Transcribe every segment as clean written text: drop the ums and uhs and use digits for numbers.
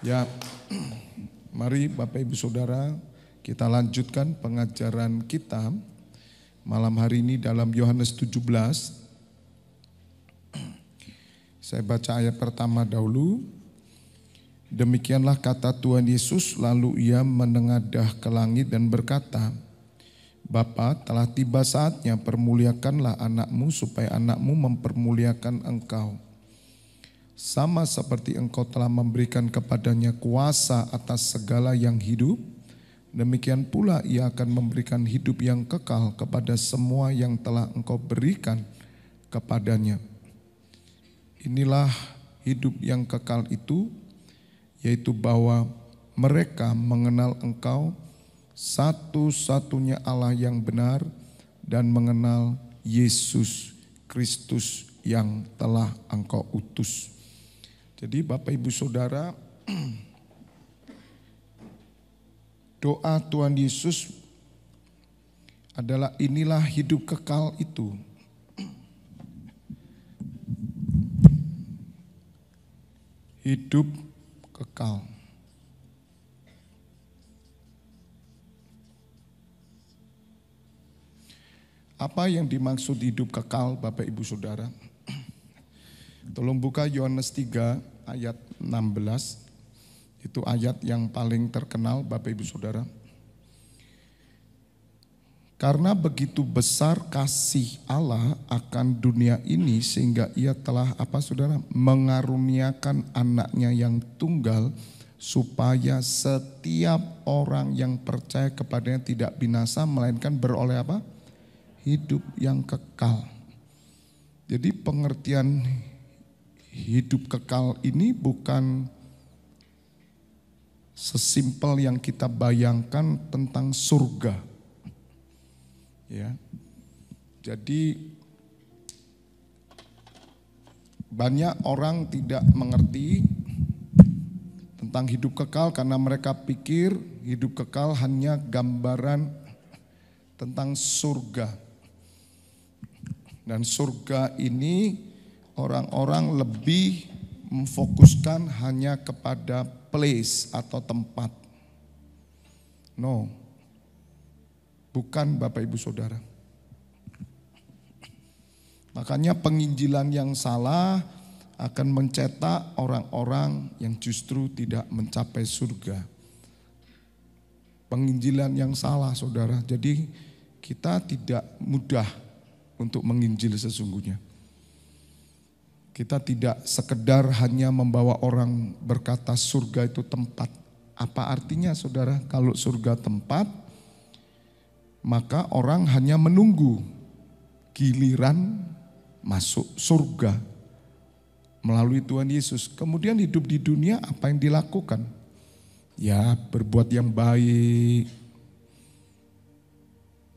Ya, mari Bapak Ibu Saudara kita lanjutkan pengajaran kita malam hari ini dalam Yohanes 17. Saya baca ayat pertama dahulu. Demikianlah kata Tuhan Yesus, lalu ia menengadah ke langit dan berkata, Bapa, telah tiba saatnya, permuliakanlah anakmu supaya anakmu mempermuliakan engkau. Sama seperti engkau telah memberikan kepadanya kuasa atas segala yang hidup, demikian pula ia akan memberikan hidup yang kekal kepada semua yang telah engkau berikan kepadanya. Inilah hidup yang kekal itu, yaitu bahwa mereka mengenal engkau satu-satunya Allah yang benar dan mengenal Yesus Kristus yang telah engkau utus. Jadi Bapak Ibu Saudara, doa Tuhan Yesus adalah inilah hidup kekal itu. Hidup kekal. Apa yang dimaksud hidup kekal Bapak Ibu Saudara? Tolong buka Yohanes 3 ayat 16. Itu ayat yang paling terkenal Bapak Ibu Saudara. Karena begitu besar kasih Allah akan dunia ini sehingga ia telah Saudara? Mengaruniakan anaknya yang tunggal supaya setiap orang yang percaya kepadanya tidak binasa melainkan beroleh hidup yang kekal. Jadi pengertian hidup kekal ini bukan sesimpel yang kita bayangkan tentang surga. Ya. Jadi banyak orang tidak mengerti tentang hidup kekal karena mereka pikir hidup kekal hanya gambaran tentang surga. Dan surga ini orang-orang lebih memfokuskan hanya kepada place atau tempat. No, bukan Bapak Ibu Saudara. Makanya penginjilan yang salah akan mencetak orang-orang yang justru tidak mencapai surga. Penginjilan yang salah Saudara, jadi kita tidak mudah untuk menginjil sesungguhnya. Kita tidak sekedar hanya membawa orang berkata surga itu tempat. Apa artinya Saudara? Kalau surga tempat, maka orang hanya menunggu giliran masuk surga melalui Tuhan Yesus. Kemudian hidup di dunia apa yang dilakukan? Ya, berbuat yang baik.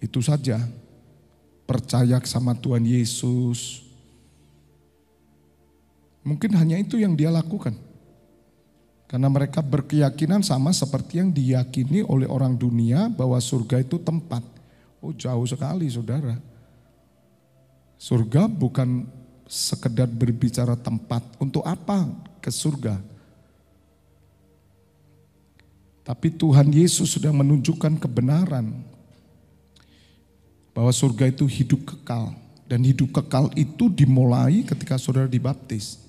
Itu saja. Percaya sama Tuhan Yesus. Mungkin hanya itu yang dia lakukan. Karena mereka berkeyakinan sama seperti yang diyakini oleh orang dunia bahwa surga itu tempat. Oh, jauh sekali Saudara. Surga bukan sekedar berbicara tempat. Untuk apa ke surga? Tapi Tuhan Yesus sudah menunjukkan kebenaran bahwa surga itu hidup kekal. Dan hidup kekal itu dimulai ketika saudara dibaptis.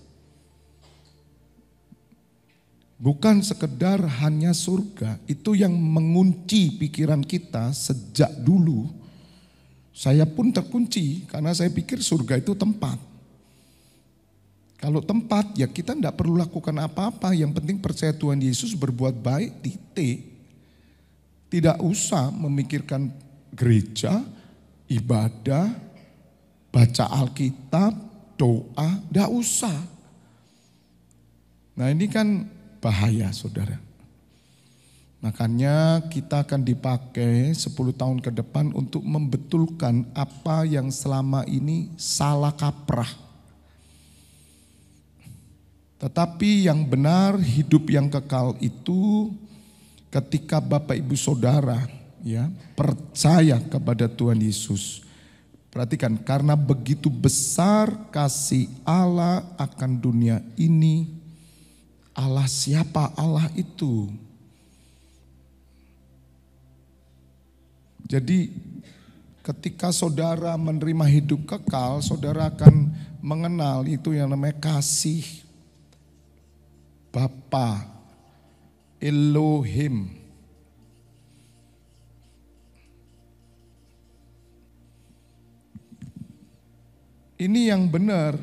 Bukan sekedar hanya surga, itu yang mengunci pikiran kita sejak dulu. Saya pun terkunci karena saya pikir surga itu tempat. Kalau tempat ya kita tidak perlu lakukan apa-apa, yang penting percaya Tuhan Yesus, berbuat baik, titik. Tidak usah memikirkan gereja, ibadah, baca Alkitab, doa, tidak usah. Nah ini kan bahaya Saudara. Makanya kita akan dipakai 10 tahun ke depan untuk membetulkan apa yang selama ini salah kaprah. Tetapi yang benar hidup yang kekal itu ketika Bapak Ibu Saudara ya percaya kepada Tuhan Yesus. Perhatikan, karena begitu besar kasih Allah akan dunia ini, Allah siapa Allah itu. Jadi ketika saudara menerima hidup kekal, saudara akan mengenal itu yang namanya kasih Bapa, Elohim. Ini yang benar.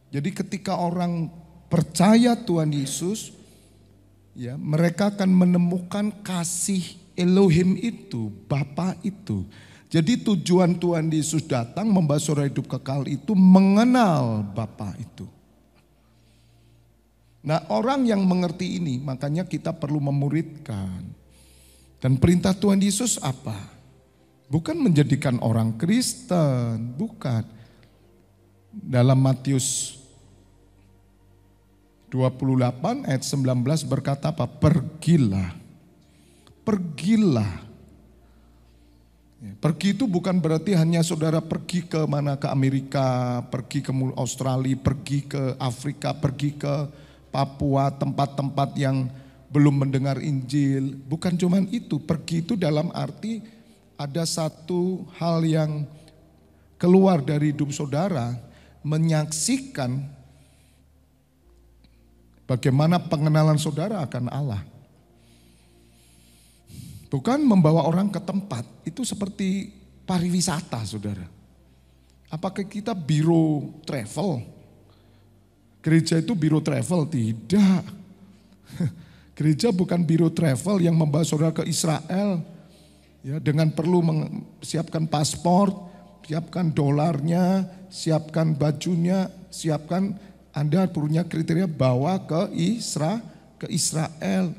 Jadi ketika orang percaya Tuhan Yesus, ya, mereka akan menemukan kasih Elohim itu, Bapa itu. Jadi tujuan Tuhan Yesus datang membawa saudara hidup kekal itu mengenal Bapa itu. Nah, orang yang mengerti ini, makanya kita perlu memuridkan. Dan perintah Tuhan Yesus apa? Bukan menjadikan orang Kristen, bukan. Dalam Matius 28 ayat 19 berkata apa? Pergilah. Pergilah. Pergi itu bukan berarti hanya saudara pergi ke mana, ke Amerika, pergi ke Australia, pergi ke Afrika, pergi ke Papua, tempat-tempat yang belum mendengar Injil. Bukan cuman itu, pergi itu dalam arti ada satu hal yang keluar dari hidup saudara, menyaksikan bagaimana pengenalan saudara akan Allah. Bukan membawa orang ke tempat, itu seperti pariwisata saudara. Apakah kita biro travel? Gereja itu biro travel? Tidak. Gereja bukan biro travel yang membawa saudara ke Israel. Ya, dengan perlu siapkan paspor, siapkan dolarnya, siapkan bajunya, siapkan Anda punya kriteria bawa ke Israel.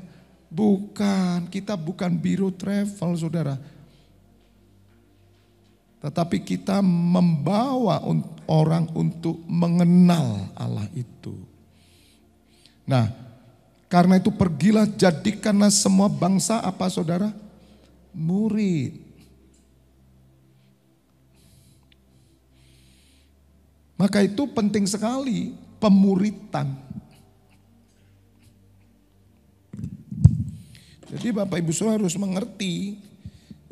Bukan, kita bukan biro travel saudara. Tetapi kita membawa orang untuk mengenal Allah itu. Nah, karena itu pergilah jadikanlah semua bangsa apa saudara? Murid. Maka itu penting sekali pemuritan. Jadi Bapak Ibu Saudara harus mengerti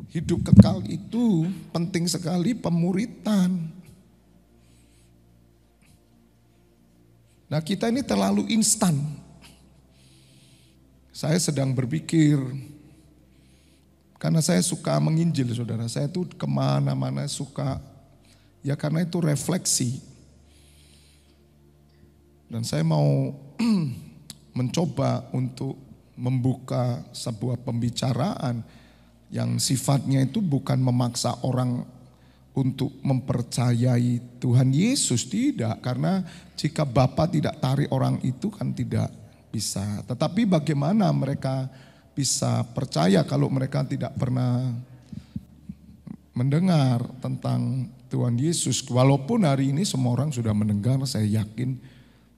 hidup kekal itu penting sekali pemuritan. Nah, kita ini terlalu instan. Saya sedang berpikir, karena saya suka menginjil saudara, saya tuh kemana-mana suka, ya karena itu refleksi. Dan saya mau mencoba untuk membuka sebuah pembicaraan yang sifatnya itu bukan memaksa orang untuk mempercayai Tuhan Yesus, tidak. Karena jika Bapa tidak tarik orang itu kan tidak bisa. Tetapi bagaimana mereka bisa percaya kalau mereka tidak pernah mendengar tentang Tuhan Yesus. Walaupun hari ini semua orang sudah mendengar, saya yakin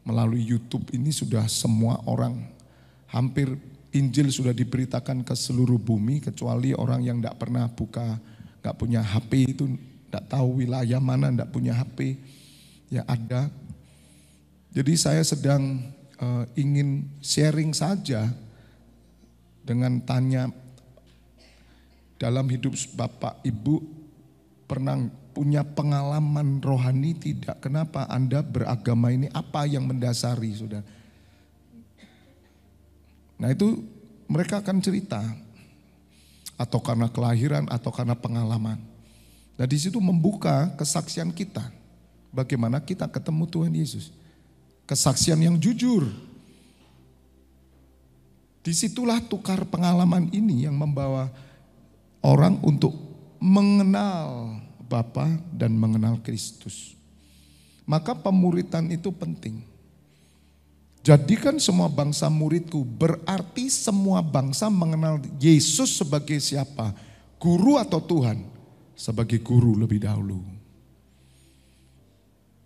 melalui YouTube ini sudah semua orang, hampir Injil sudah diberitakan ke seluruh bumi, kecuali orang yang tidak pernah buka, nggak punya HP itu, tidak tahu wilayah mana, tidak punya HP, ya ada. Jadi saya sedang ingin sharing saja dengan tanya, dalam hidup Bapak Ibu pernah punya pengalaman rohani tidak? Kenapa Anda beragama ini? Apa yang mendasari saudara? Nah itu mereka akan cerita, atau karena kelahiran atau karena pengalaman. Nah di situ membuka kesaksian kita, bagaimana kita ketemu Tuhan Yesus, kesaksian yang jujur. Disitulah tukar pengalaman ini yang membawa orang untuk mengenal Bapa dan mengenal Kristus. Maka pemuritan itu penting. Jadikan semua bangsa muridku, berarti semua bangsa mengenal Yesus sebagai siapa? Guru atau Tuhan? Sebagai guru lebih dahulu.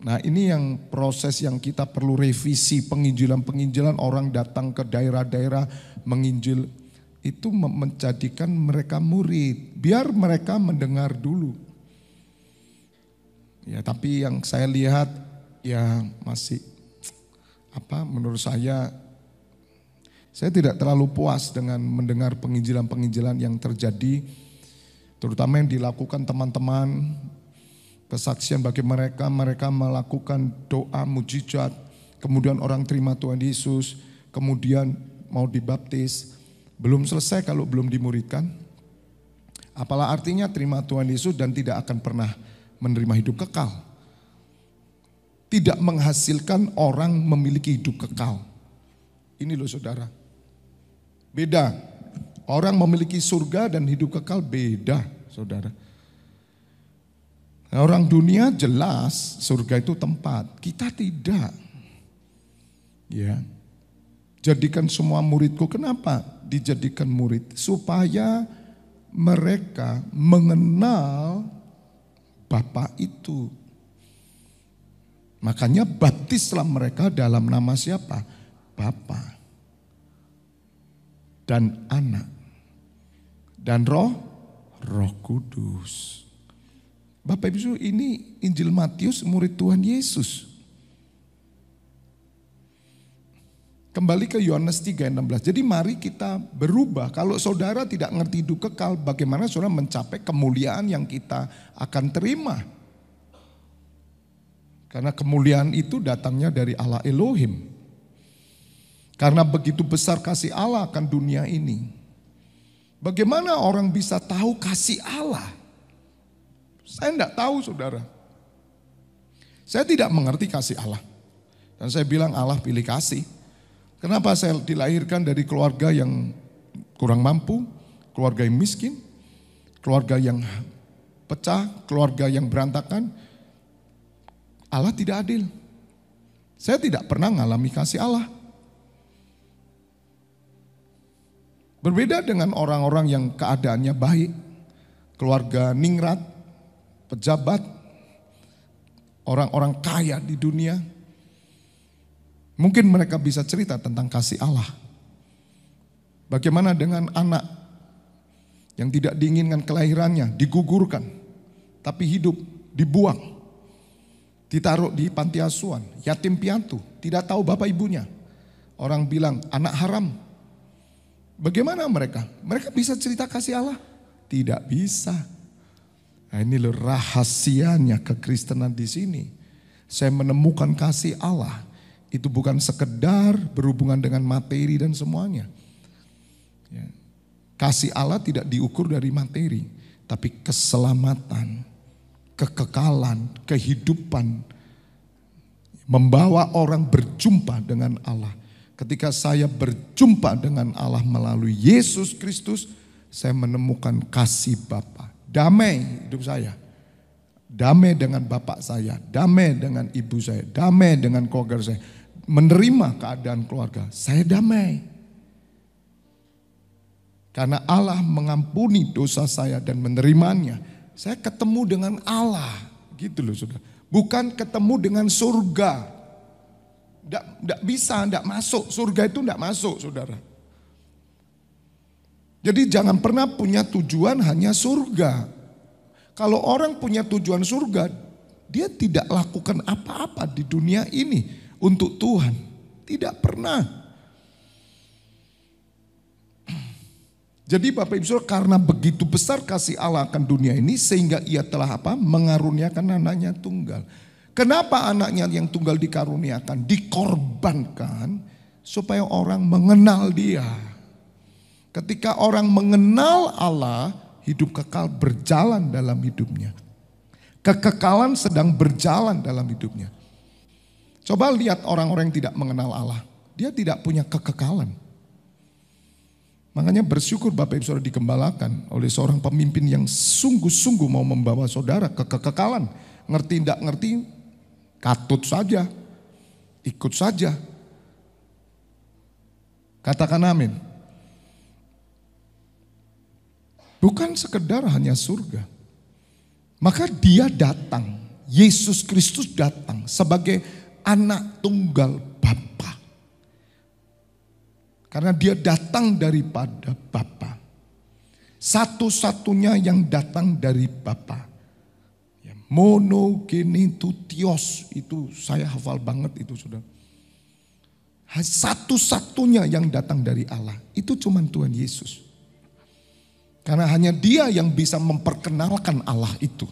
Nah ini yang proses yang kita perlu revisi, penginjilan-penginjilan, orang datang ke daerah-daerah menginjil, itu menjadikan mereka murid, biar mereka mendengar dulu. Ya tapi yang saya lihat ya masih menurut saya Saya tidak terlalu puas dengan mendengar penginjilan-penginjilan yang terjadi, terutama yang dilakukan teman-teman, kesaksian bagi mereka melakukan doa mujizat, kemudian orang terima Tuhan Yesus, kemudian mau dibaptis, belum selesai kalau belum dimuridkan. Apalah artinya terima Tuhan Yesus dan tidak akan pernah menerima hidup kekal. Tidak menghasilkan orang memiliki hidup kekal. Ini loh saudara. Beda. Orang memiliki surga dan hidup kekal beda saudara. Nah, orang dunia jelas surga itu tempat. Kita tidak. Ya. Jadikan semua muridku. Kenapa dijadikan murid? Supaya mereka mengenal Bapa itu. Makanya baptislah mereka dalam nama siapa? Bapa dan Anak dan Roh Kudus. Bapak Ibu, ini Injil Matius, murid Tuhan Yesus. Kembali ke Yohanes 3:16. Jadi mari kita berubah. Kalau saudara tidak ngerti hidup kekal, bagaimana saudara mencapai kemuliaan yang kita akan terima? Karena kemuliaan itu datangnya dari Allah Elohim. Karena begitu besar kasih Allah akan dunia ini. Bagaimana orang bisa tahu kasih Allah? Saya tidak tahu saudara. Saya tidak mengerti kasih Allah. Dan saya bilang Allah pilih kasih. Kenapa saya dilahirkan dari keluarga yang kurang mampu, keluarga yang miskin, keluarga yang pecah, keluarga yang berantakan. Allah tidak adil. Saya tidak pernah mengalami kasih Allah. Berbeda dengan orang-orang yang keadaannya baik, keluarga ningrat, pejabat, orang-orang kaya di dunia. Mungkin mereka bisa cerita tentang kasih Allah. Bagaimana dengan anak yang tidak diinginkan kelahirannya, digugurkan, tapi hidup, dibuang, ditaruh di panti asuhan, yatim piatu, tidak tahu bapak ibunya. Orang bilang anak haram. Bagaimana mereka? Mereka bisa cerita kasih Allah? Tidak bisa. Nah, ini loh rahasianya kekristenan di sini. Saya menemukan kasih Allah. Itu bukan sekedar berhubungan dengan materi dan semuanya. Ya. Kasih Allah tidak diukur dari materi, tapi keselamatan, kekekalan, kehidupan, membawa orang berjumpa dengan Allah. Ketika saya berjumpa dengan Allah melalui Yesus Kristus, saya menemukan kasih Bapa. Damai hidup saya. Damai dengan bapak saya, damai dengan ibu saya, damai dengan keluarga saya. Menerima keadaan keluarga, saya damai. Karena Allah mengampuni dosa saya dan menerimanya. Saya ketemu dengan Allah, gitu loh saudara. Bukan ketemu dengan surga. Tidak bisa, tidak masuk. Surga itu tidak masuk saudara. Jadi jangan pernah punya tujuan hanya surga. Kalau orang punya tujuan surga, dia tidak lakukan apa-apa di dunia ini untuk Tuhan. Tidak pernah. Jadi Bapak Ibu Saudara, karena begitu besar kasih Allah akan dunia ini, sehingga ia telah apa? Mengaruniakan anaknya tunggal. Kenapa anaknya yang tunggal dikaruniakan? Dikorbankan supaya orang mengenal dia. Ketika orang mengenal Allah, hidup kekal berjalan dalam hidupnya. Kekekalan sedang berjalan dalam hidupnya. Coba lihat orang-orang yang tidak mengenal Allah. Dia tidak punya kekekalan. Makanya bersyukur Bapak Ibu Saudara digembalakan oleh seorang pemimpin yang sungguh-sungguh mau membawa saudara ke kekekalan. Ngerti tidak ngerti, katut saja, ikut saja. Katakan amin. Bukan sekedar hanya surga. Maka dia datang, Yesus Kristus datang sebagai anak tunggal Bapa. Karena dia datang daripada Bapa. Satu-satunya yang datang dari Bapa. Monogenitutios, itu saya hafal banget itu saudara. Satu-satunya yang datang dari Allah itu cuma Tuhan Yesus. Karena hanya Dia yang bisa memperkenalkan Allah itu.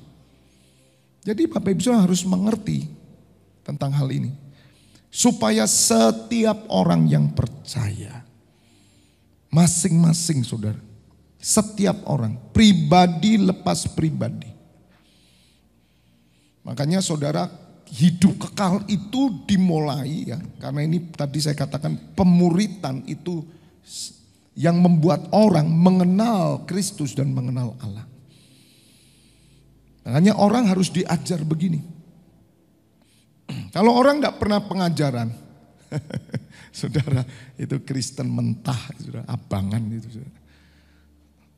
Jadi Bapak Ibu Saudara harus mengerti tentang hal ini. Supaya setiap orang yang percaya, masing-masing saudara, setiap orang, pribadi lepas pribadi. Makanya saudara, hidup kekal itu dimulai ya. Karena ini tadi saya katakan pemuritan itu yang membuat orang mengenal Kristus dan mengenal Allah. Makanya orang harus diajar begini. Kalau orang gak pernah pengajaran, saudara, itu Kristen mentah, saudara, abangan itu. Saudara.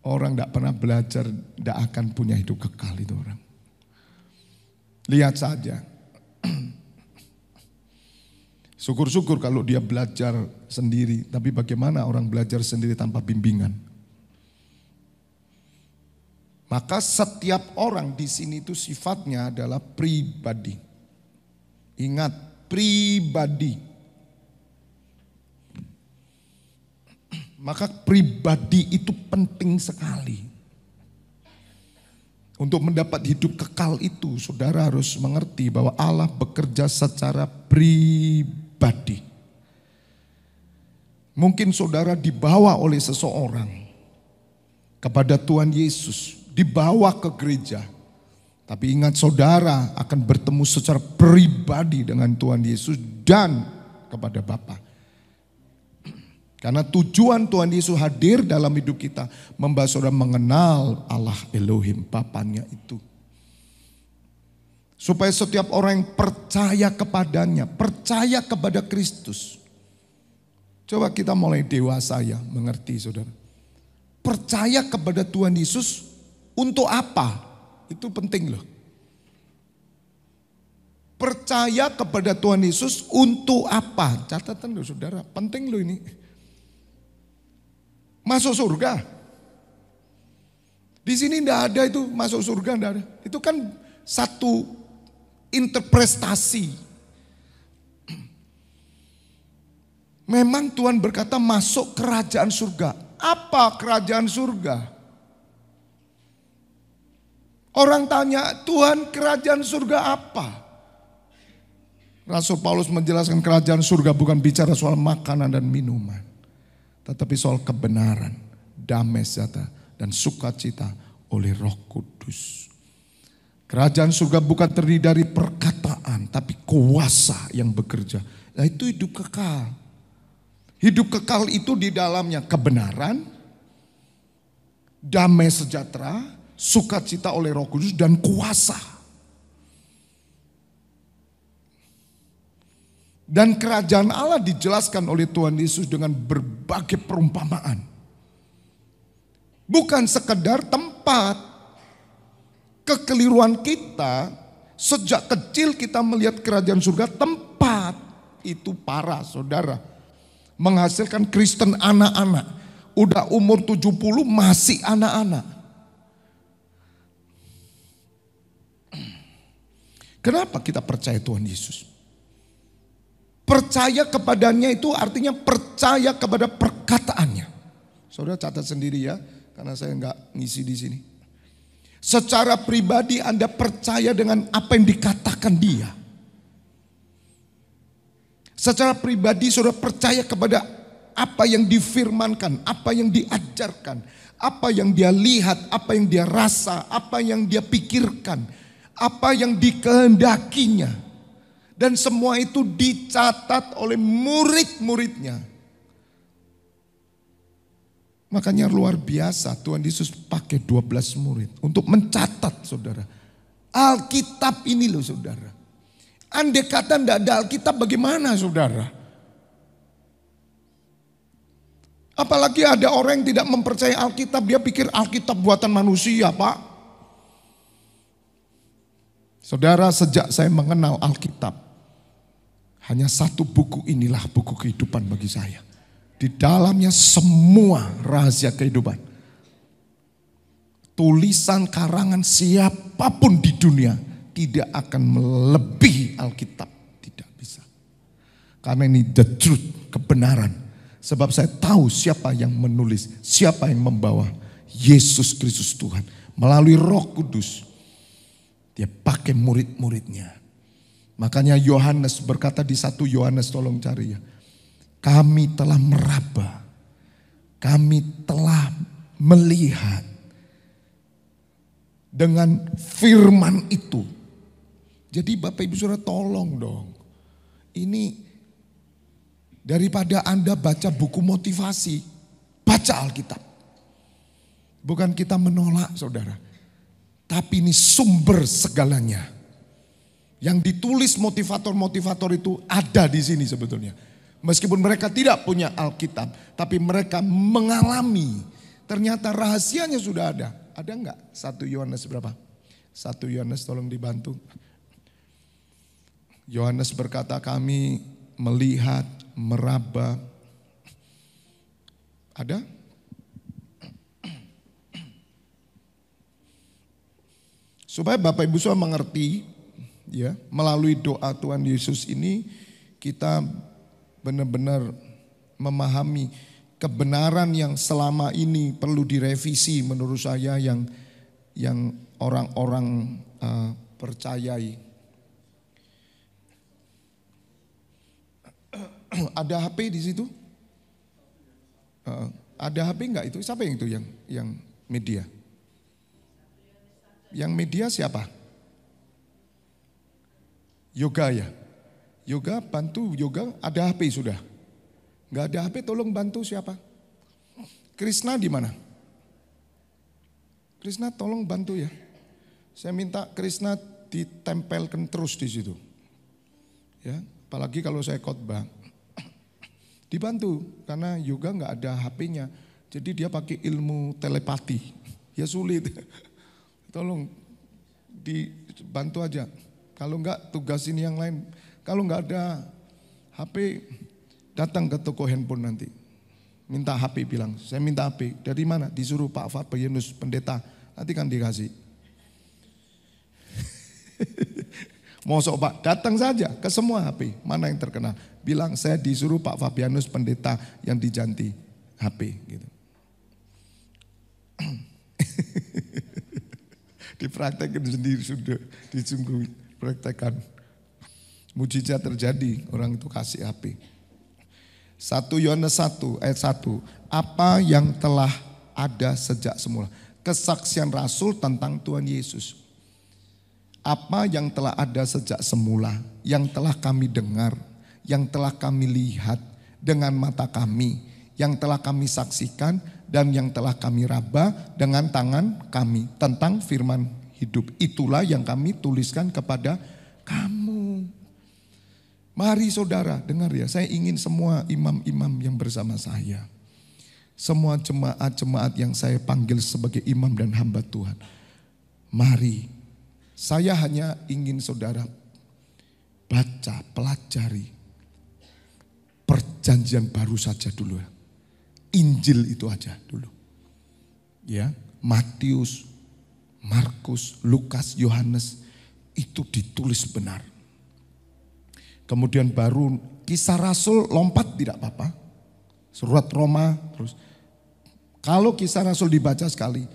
Orang gak pernah belajar, gak akan punya hidup kekal itu orang. Lihat saja. Syukur-syukur kalau dia belajar sendiri, tapi bagaimana orang belajar sendiri tanpa bimbingan? Maka setiap orang di sini itu sifatnya adalah pribadi. Ingat, pribadi. Maka pribadi itu penting sekali. Untuk mendapat hidup kekal itu, saudara harus mengerti bahwa Allah bekerja secara pribadi. Mungkin saudara dibawa oleh seseorang kepada Tuhan Yesus, dibawa ke gereja. Tapi ingat saudara akan bertemu secara pribadi dengan Tuhan Yesus dan kepada Bapa. Karena tujuan Tuhan Yesus hadir dalam hidup kita membawa saudara mengenal Allah Elohim, Bapanya itu. Supaya setiap orang yang percaya kepadanya, percaya kepada Kristus. Coba kita mulai dewasa ya, mengerti saudara. Percaya kepada Tuhan Yesus untuk apa? Itu penting loh. Percaya kepada Tuhan Yesus untuk apa? Catatan loh saudara, penting loh ini. Masuk surga. Di sini enggak ada itu masuk surga, enggak ada. Itu kan satu interpretasi. Memang Tuhan berkata masuk kerajaan surga. Apa kerajaan surga? Orang tanya, Tuhan kerajaan surga apa? Rasul Paulus menjelaskan kerajaan surga bukan bicara soal makanan dan minuman. Tetapi soal kebenaran, damai sejahtera dan sukacita oleh Roh Kudus. Kerajaan surga bukan terdiri dari perkataan, tapi kuasa yang bekerja. Nah itu hidup kekal. Hidup kekal itu di dalamnya kebenaran, damai sejahtera, sukacita oleh Roh Kudus dan kuasa. Dan kerajaan Allah dijelaskan oleh Tuhan Yesus dengan berbagai perumpamaan. Bukan sekedar tempat. Kekeliruan kita sejak kecil kita melihat kerajaan surga tempat. Itu parah saudara. Menghasilkan Kristen anak-anak. Udah umur 70 masih anak-anak. Kenapa kita percaya Tuhan Yesus? Percaya kepadanya itu artinya percaya kepada perkataannya. Saudara catat sendiri ya, karena saya enggak ngisi di sini. Secara pribadi Anda percaya dengan apa yang dikatakan dia. Secara pribadi saudara percaya kepada apa yang difirmankan, apa yang diajarkan, apa yang dia lihat, apa yang dia rasa, apa yang dia pikirkan, apa yang dikehendakinya. Dan semua itu dicatat oleh murid-muridnya. Makanya luar biasa Tuhan Yesus pakai 12 murid untuk mencatat saudara. Alkitab ini loh saudara. Andai kata tidak ada Alkitab bagaimana saudara? Apalagi ada orang yang tidak mempercayai Alkitab. Dia pikir Alkitab buatan manusia Pak. Saudara sejak saya mengenal Alkitab. Hanya satu buku inilah buku kehidupan bagi saya. Di dalamnya semua rahasia kehidupan. Tulisan karangan siapapun di dunia tidak akan melebihi Alkitab. Tidak bisa. Karena ini the truth. kebenaran. Sebab saya tahu siapa yang menulis, siapa yang membawa. Yesus Kristus Tuhan. Melalui Roh Kudus. Dia pakai murid-muridnya. Makanya Yohanes berkata di 1 Yohanes, tolong cari ya. Kami telah meraba. Kami telah melihat. Dengan firman itu. Jadi Bapak Ibu Saudara tolong dong. Ini daripada Anda baca buku motivasi, baca Alkitab. Bukan kita menolak saudara. Tapi ini sumber segalanya. Yang ditulis motivator-motivator itu ada di sini sebetulnya. Meskipun mereka tidak punya Alkitab, tapi mereka mengalami. Ternyata rahasianya sudah ada. Ada enggak? 1 Yohanes berapa? 1 Yohanes tolong dibantu. Yohanes berkata kami melihat, meraba. Ada? Supaya Bapak Ibu Saudara mengerti, ya, melalui doa Tuhan Yesus ini kita benar-benar memahami kebenaran yang selama ini perlu direvisi menurut saya yang orang-orang percayai. Ada HP di situ? Ada HP enggak itu? Siapa yang itu yang media? Yang media siapa? Yoga ya? Yoga bantu, Yoga ada HP sudah? Enggak ada HP tolong bantu siapa? Krishna di mana? Krishna tolong bantu ya. Saya minta Krishna ditempelkan terus di situ. Ya, apalagi kalau saya khotbah. Dibantu karena Yoga nggak ada HP-nya, jadi dia pakai ilmu telepati. Ya sulit, tolong dibantu aja. Kalau nggak tugasin yang lain. Kalau nggak ada HP, datang ke toko handphone nanti. Minta HP bilang, saya minta HP. Dari mana? Disuruh Pak Fabianus pendeta, nanti kan dikasih. Mosok Pak, datang saja ke semua HP, mana yang terkenal. Bilang saya disuruh Pak Fabianus pendeta yang di Janti HP gitu. Dipraktekkan sendiri sudah, disungguh praktekkan. Mujizat terjadi, orang itu kasih HP. 1 Yohanes 1 ayat 1. Apa yang telah ada sejak semula. Kesaksian Rasul tentang Tuhan Yesus. Apa yang telah ada sejak semula, yang telah kami dengar, yang telah kami lihat dengan mata kami, yang telah kami saksikan dan yang telah kami raba dengan tangan kami tentang firman hidup. Itulah yang kami tuliskan kepada kamu. Mari saudara, dengar ya, saya ingin semua imam-imam yang bersama saya, semua jemaat-jemaat yang saya panggil sebagai imam dan hamba Tuhan. Mari, saya hanya ingin saudara baca, pelajari perjanjian baru saja dulu. Injil itu aja dulu. Ya, Matius, Markus, Lukas, Yohanes itu ditulis benar. Kemudian baru Kisah Rasul lompat tidak apa-apa. Surat Roma terus. Kalau Kisah Rasul dibaca sekali,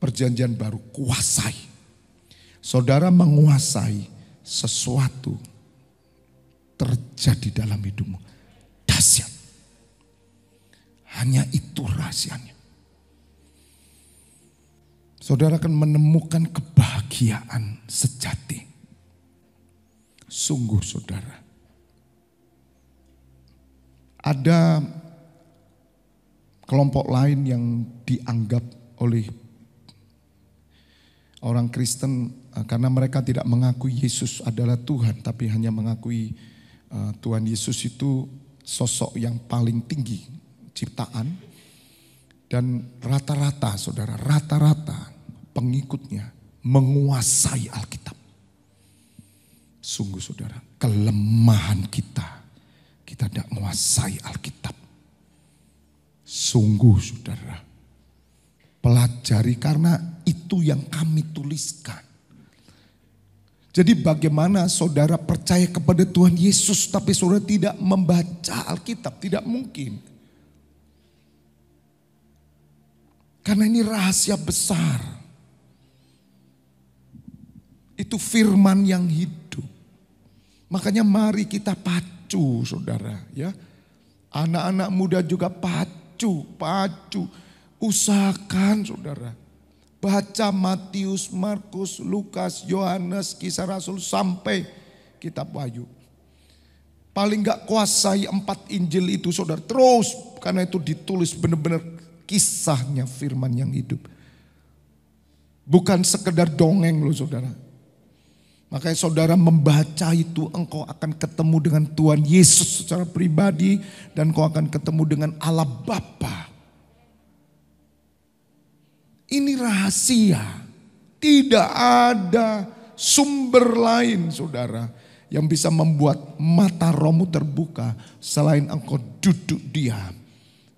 perjanjian baru kuasai. Saudara menguasai sesuatu terjadi dalam hidupmu. Dahsyat. Hanya itu rahasianya. Saudara akan menemukan kebahagiaan sejati. Sungguh saudara. Ada kelompok lain yang dianggap oleh orang Kristen karena mereka tidak mengakui Yesus adalah Tuhan, tapi hanya mengakui Tuhan Yesus itu sosok yang paling tinggi ciptaan. Dan rata-rata saudara, rata-rata pengikutnya menguasai Alkitab. Sungguh saudara, kelemahan kita tidak menguasai Alkitab. Sungguh saudara, pelajari karena itu yang kami tuliskan. Jadi bagaimana saudara percaya kepada Tuhan Yesus tapi saudara tidak membaca Alkitab? Tidak mungkin. Karena ini rahasia besar. Itu firman yang hidup. Makanya mari kita pacu saudara ya. Anak-anak muda juga pacu. Usahakan saudara. Baca Matius, Markus, Lukas, Yohanes, Kisah Rasul sampai kitab Wahyu. Paling gak kuasai 4 Injil itu saudara. Terus karena itu ditulis benar-benar kisahnya firman yang hidup. Bukan sekedar dongeng loh saudara. Makanya saudara membaca itu engkau akan ketemu dengan Tuhan Yesus secara pribadi. Dan engkau akan ketemu dengan Allah Bapa. Ini rahasia. Tidak ada sumber lain saudara yang bisa membuat mata rohmu terbuka selain engkau duduk diam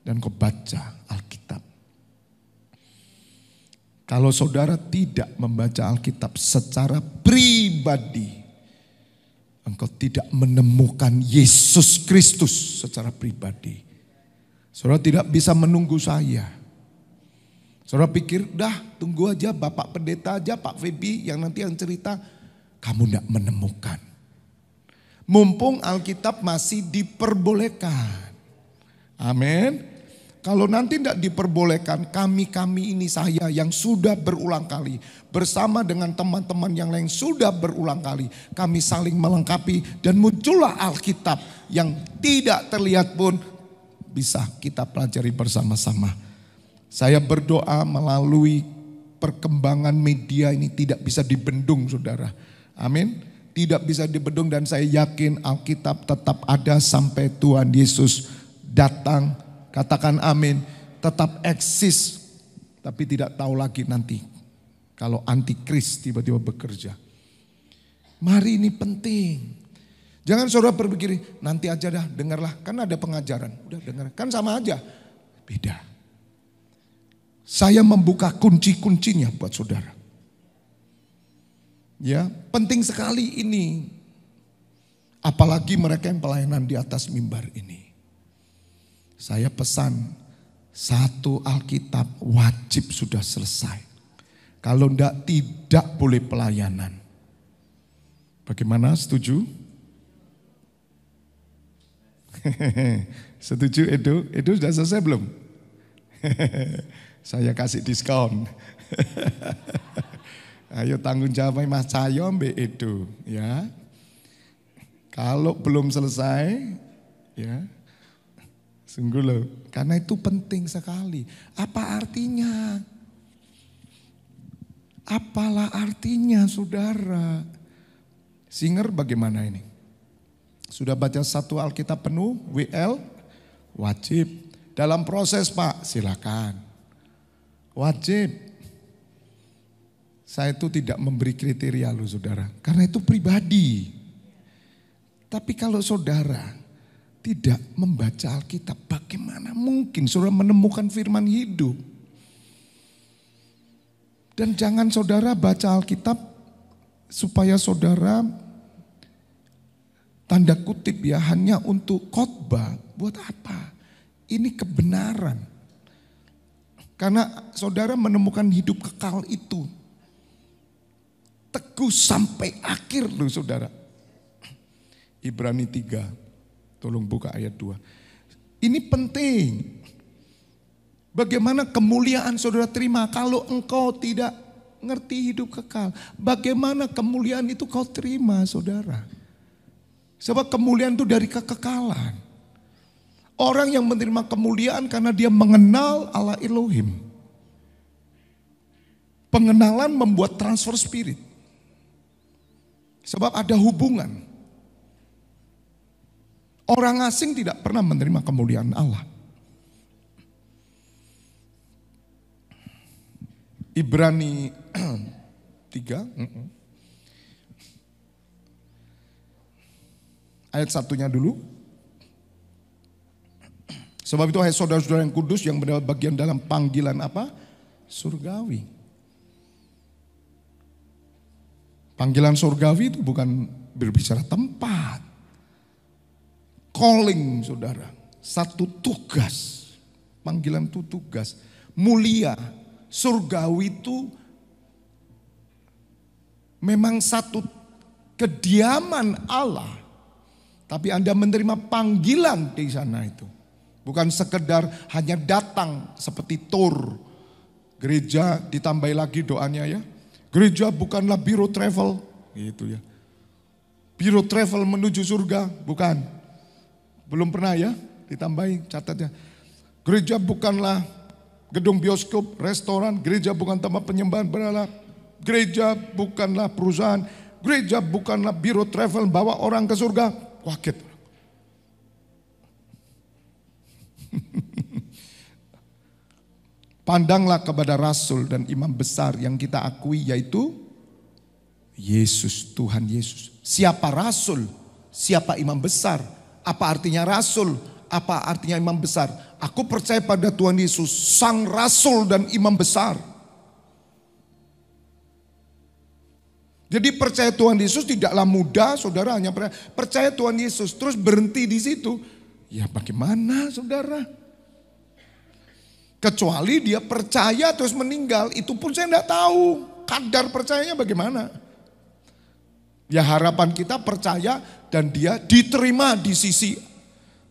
dan engkau baca Alkitab. Kalau saudara tidak membaca Alkitab secara pribadi, engkau tidak menemukan Yesus Kristus secara pribadi. Saudara tidak bisa menunggu saya. Saudara pikir, dah tunggu aja Bapak Pendeta aja, Pak Febi yang nanti yang cerita. Kamu tidak menemukan. Mumpung Alkitab masih diperbolehkan. Amin. Kalau nanti tidak diperbolehkan, kami ini saya yang sudah berulang kali. Bersama dengan teman-teman yang lain sudah berulang kali. Kami saling melengkapi dan muncullah Alkitab yang tidak terlihat pun bisa kita pelajari bersama-sama. Saya berdoa melalui perkembangan media ini tidak bisa dibendung saudara. Amin. Tidak bisa dibendung dan saya yakin Alkitab tetap ada sampai Tuhan Yesus datang. Katakan amin. Tetap eksis. Tapi tidak tahu lagi nanti kalau antikris tiba-tiba bekerja. Mari ini penting. Jangan saudara berpikir nanti aja dah dengarlah. Kan ada pengajaran. Udah dengar. Kan sama aja. Beda. Saya membuka kunci-kuncinya buat saudara. Ya, penting sekali ini. Apalagi mereka yang pelayanan di atas mimbar ini. Saya pesan 1 Alkitab wajib sudah selesai. Kalau tidak boleh pelayanan. Bagaimana, setuju? Setuju Edo? Edo sudah selesai belum? Saya kasih diskon. Ayo tanggung jawab Mas Cahyo mbak Edo ya. Kalau belum selesai ya. Sungguh loh, karena itu penting sekali. Apa artinya? Apalah artinya saudara? Singer bagaimana ini? Sudah baca 1 Alkitab penuh, WL? Wajib. Dalam proses Pak, silakan. Wajib. Saya itu tidak memberi kriteria loh saudara. Karena itu pribadi. Tapi kalau saudara tidak membaca Alkitab, bagaimana mungkin saudara menemukan firman hidup? Dan jangan saudara baca Alkitab supaya saudara tanda kutip ya hanya untuk khotbah. Buat apa? Ini kebenaran. Karena saudara menemukan hidup kekal itu. Teguh sampai akhir loh saudara. Ibrani 3. Tolong buka ayat 2. Ini penting. Bagaimana kemuliaan saudara terima kalau engkau tidak ngerti hidup kekal. Bagaimana kemuliaan itu kau terima saudara. Sebab kemuliaan itu dari kekekalan. Orang yang menerima kemuliaan karena dia mengenal Allah Elohim. Pengenalan membuat transfer spirit. Sebab ada hubungan. Orang asing tidak pernah menerima kemuliaan Allah. Ibrani 3. Ayat 1-nya dulu. Sebab itu hai saudara-saudara yang kudus yang mendapat bagian dalam panggilan apa? Surgawi. Panggilan surgawi itu bukan berbicara tempat. Calling, saudara. Satu tugas. Panggilan itu tugas. Mulia. Surgawi itu memang satu kediaman Allah. Tapi Anda menerima panggilan di sana itu. Bukan sekedar hanya datang seperti tour. Gereja ditambahi lagi doanya ya. Gereja bukanlah biro travel. Gitu ya. Biro travel menuju surga, bukan. Belum pernah ya, ditambahi catatnya. Gereja bukanlah gedung bioskop, restoran. Gereja bukan tempat penyembahan berhala. Gereja bukanlah perusahaan. Gereja bukanlah biro travel bawa orang ke surga. Kaget. Pandanglah kepada rasul dan imam besar yang kita akui, yaitu Yesus, Tuhan Yesus. Siapa rasul? Siapa imam besar? Apa artinya rasul? Apa artinya imam besar? Aku percaya pada Tuhan Yesus, sang rasul dan imam besar. Jadi percaya Tuhan Yesus tidaklah mudah, saudara, hanya percaya Tuhan Yesus terus berhenti di situ. Ya bagaimana, saudara? Kecuali dia percaya terus meninggal, itu pun saya tidak tahu kadar percayanya bagaimana. Ya harapan kita percaya dan dia diterima di sisi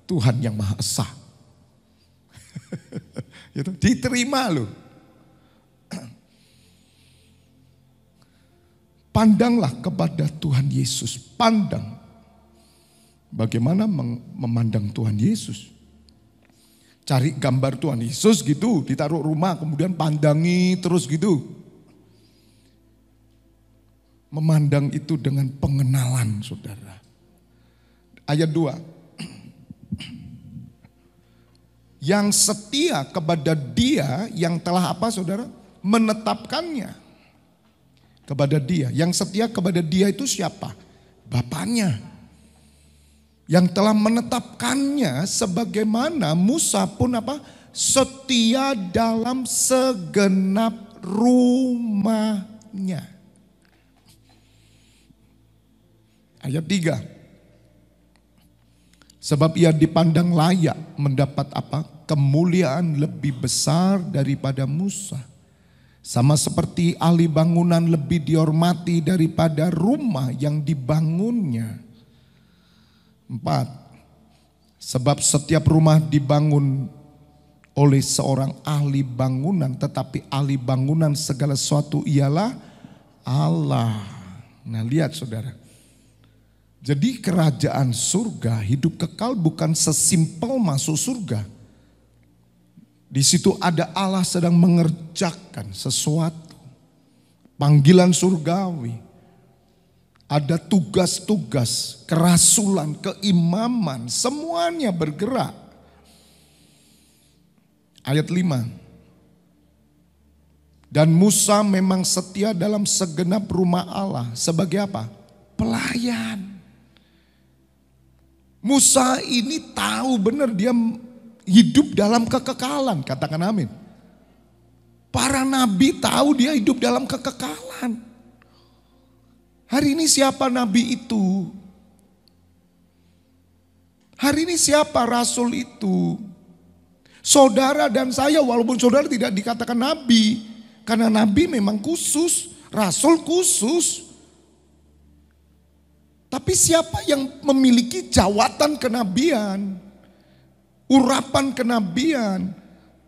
Tuhan yang Maha Esa. Gitu, diterima loh. Pandanglah kepada Tuhan Yesus. Pandang. Bagaimana memandang Tuhan Yesus? Cari gambar Tuhan Yesus gitu. Ditaruh rumah kemudian pandangi terus gitu. Memandang itu dengan pengenalan, saudara. Ayat 2. Yang setia kepada dia yang telah apa, saudara? Menetapkannya. Kepada dia. Yang setia kepada dia itu siapa? Bapaknya. Yang telah menetapkannya sebagaimana Musa pun apa? Setia dalam segenap rumahnya. Ayat 3. Sebab ia dipandang layak mendapat apa? Kemuliaan lebih besar daripada Musa. Sama seperti ahli bangunan lebih dihormati daripada rumah yang dibangunnya. 4. Sebab setiap rumah dibangun oleh seorang ahli bangunan, tetapi ahli bangunan segala sesuatu ialah Allah. Nah lihat saudara. Jadi kerajaan surga, hidup kekal bukan sesimpel masuk surga. Di situ ada Allah sedang mengerjakan sesuatu. Panggilan surgawi. Ada tugas-tugas, kerasulan, keimaman, semuanya bergerak. Ayat 5. Dan Musa memang setia dalam segenap rumah Allah. Sebagai apa? Pelayan. Musa ini tahu benar dia hidup dalam kekekalan, katakan amin. Para nabi tahu dia hidup dalam kekekalan. Hari ini siapa nabi itu? Hari ini siapa rasul itu? Saudara dan saya, walaupun saudara tidak dikatakan nabi, karena nabi memang khusus, rasul khusus. Tapi siapa yang memiliki jawatan kenabian, urapan kenabian,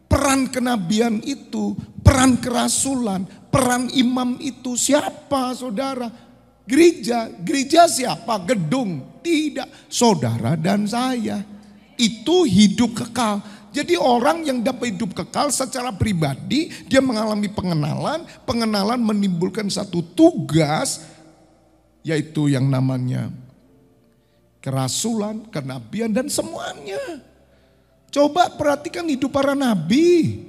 peran kenabian itu, peran kerasulan, peran imam itu siapa, saudara? Gereja, gereja siapa? Gedung, tidak, saudara dan saya. Itu hidup kekal. Jadi orang yang dapat hidup kekal secara pribadi, dia mengalami pengenalan, pengenalan menimbulkan satu tugas, yaitu yang namanya kerasulan, kenabian dan semuanya. Coba perhatikan hidup para nabi.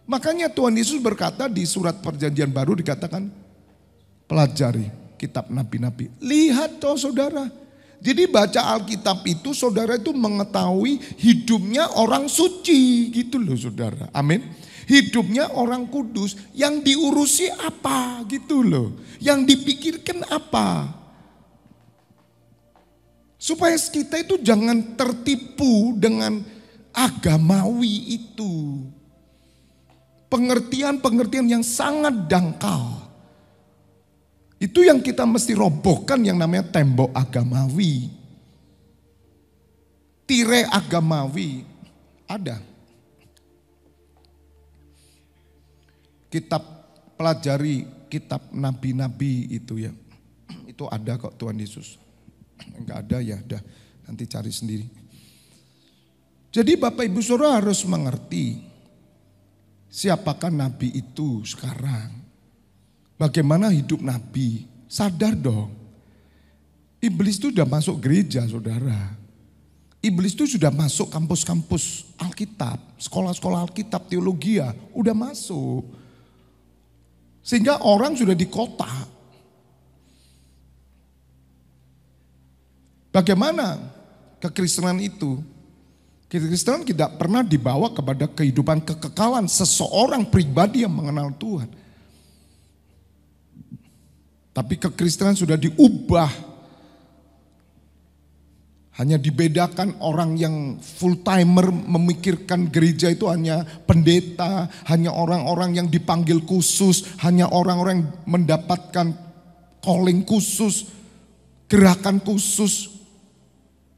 Makanya Tuhan Yesus berkata di surat perjanjian baru dikatakan, pelajari kitab nabi-nabi. Lihat toh saudara. Jadi baca Alkitab itu saudara itu mengetahui hidupnya orang suci gitu loh saudara. Amin. Hidupnya orang kudus, yang diurusi apa gitu loh. Yang dipikirkan apa. Supaya kita itu jangan tertipu dengan agamawi itu. Pengertian-pengertian yang sangat dangkal. Itu yang kita mesti robohkan yang namanya tembok agamawi. Tirai agamawi ada. Kitab pelajari kitab nabi-nabi itu ya. Itu ada kok Tuhan Yesus. Enggak ada ya udah nanti cari sendiri. Jadi Bapak Ibu Saudara harus mengerti siapakah nabi itu sekarang. Bagaimana hidup nabi? Sadar dong. Iblis itu sudah masuk gereja saudara. Iblis itu sudah masuk kampus-kampus Alkitab, sekolah-sekolah Alkitab, teologi udah masuk. Sehingga orang sudah di kota. Bagaimana kekristenan itu? Kekristenan tidak pernah dibawa kepada kehidupan kekekalan seseorang pribadi yang mengenal Tuhan. Tapi kekristenan sudah diubah. Hanya dibedakan orang yang full timer memikirkan gereja itu hanya pendeta, hanya orang-orang yang dipanggil khusus, hanya orang-orang yang mendapatkan calling khusus, gerakan khusus.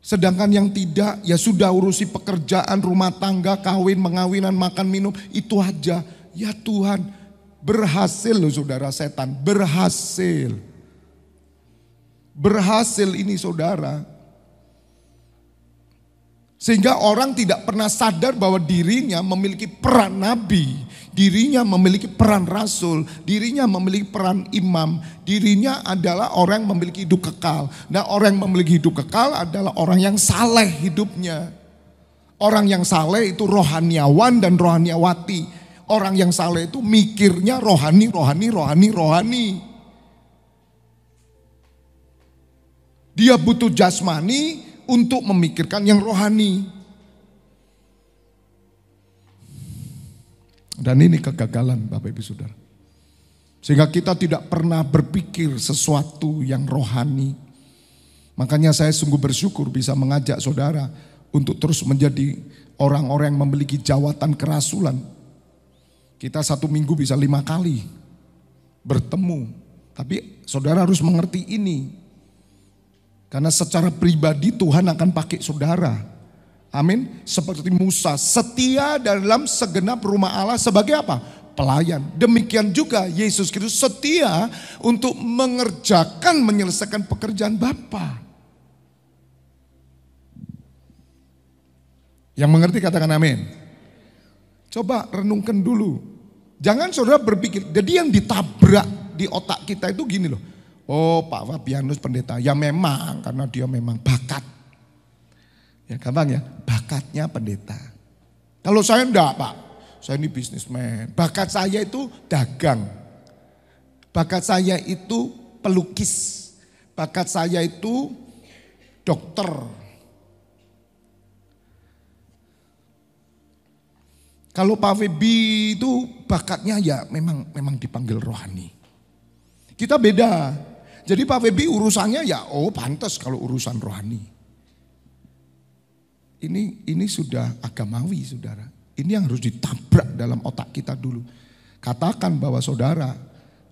Sedangkan yang tidak ya sudah urusi pekerjaan, rumah tangga, kawin, mengawinan, makan, minum, itu aja. Ya Tuhan, berhasil loh saudara setan, berhasil. Berhasil ini saudara. Sehingga orang tidak pernah sadar bahwa dirinya memiliki peran nabi, dirinya memiliki peran rasul, dirinya memiliki peran imam, dirinya adalah orang yang memiliki hidup kekal. Nah orang yang memiliki hidup kekal adalah orang yang saleh hidupnya. Orang yang saleh itu rohaniawan dan rohaniawati. Orang yang saleh itu mikirnya rohani. Dia butuh jasmani untuk memikirkan yang rohani. Dan ini kegagalan Bapak Ibu Saudara. Sehingga kita tidak pernah berpikir sesuatu yang rohani. Makanya saya sungguh bersyukur bisa mengajak saudara untuk terus menjadi orang-orang yang memiliki jawatan kerasulan. Kita 1 minggu bisa 5 kali bertemu. Tapi saudara harus mengerti ini. Karena secara pribadi Tuhan akan pakai saudara. Amin. Seperti Musa setia dalam segenap rumah Allah sebagai apa? Pelayan. Demikian juga Yesus Kristus setia untuk menyelesaikan pekerjaan Bapa. Yang mengerti katakan amin. Coba renungkan dulu. Jangan saudara berpikir, jadi yang ditabrak di otak kita itu gini loh. Oh Pak Fabianus pendeta, ya memang karena dia memang bakat. Ya gampang ya, bakatnya pendeta. Kalau saya enggak Pak, saya ini bisnismen. Bakat saya itu dagang. Bakat saya itu pelukis. Bakat saya itu dokter. Kalau Pak Febi itu bakatnya ya memang dipanggil rohani. Kita beda. Jadi Pak Febi urusannya ya pantas kalau urusan rohani. Ini sudah agamawi saudara. Ini yang harus ditabrak dalam otak kita dulu. Katakan bahwa saudara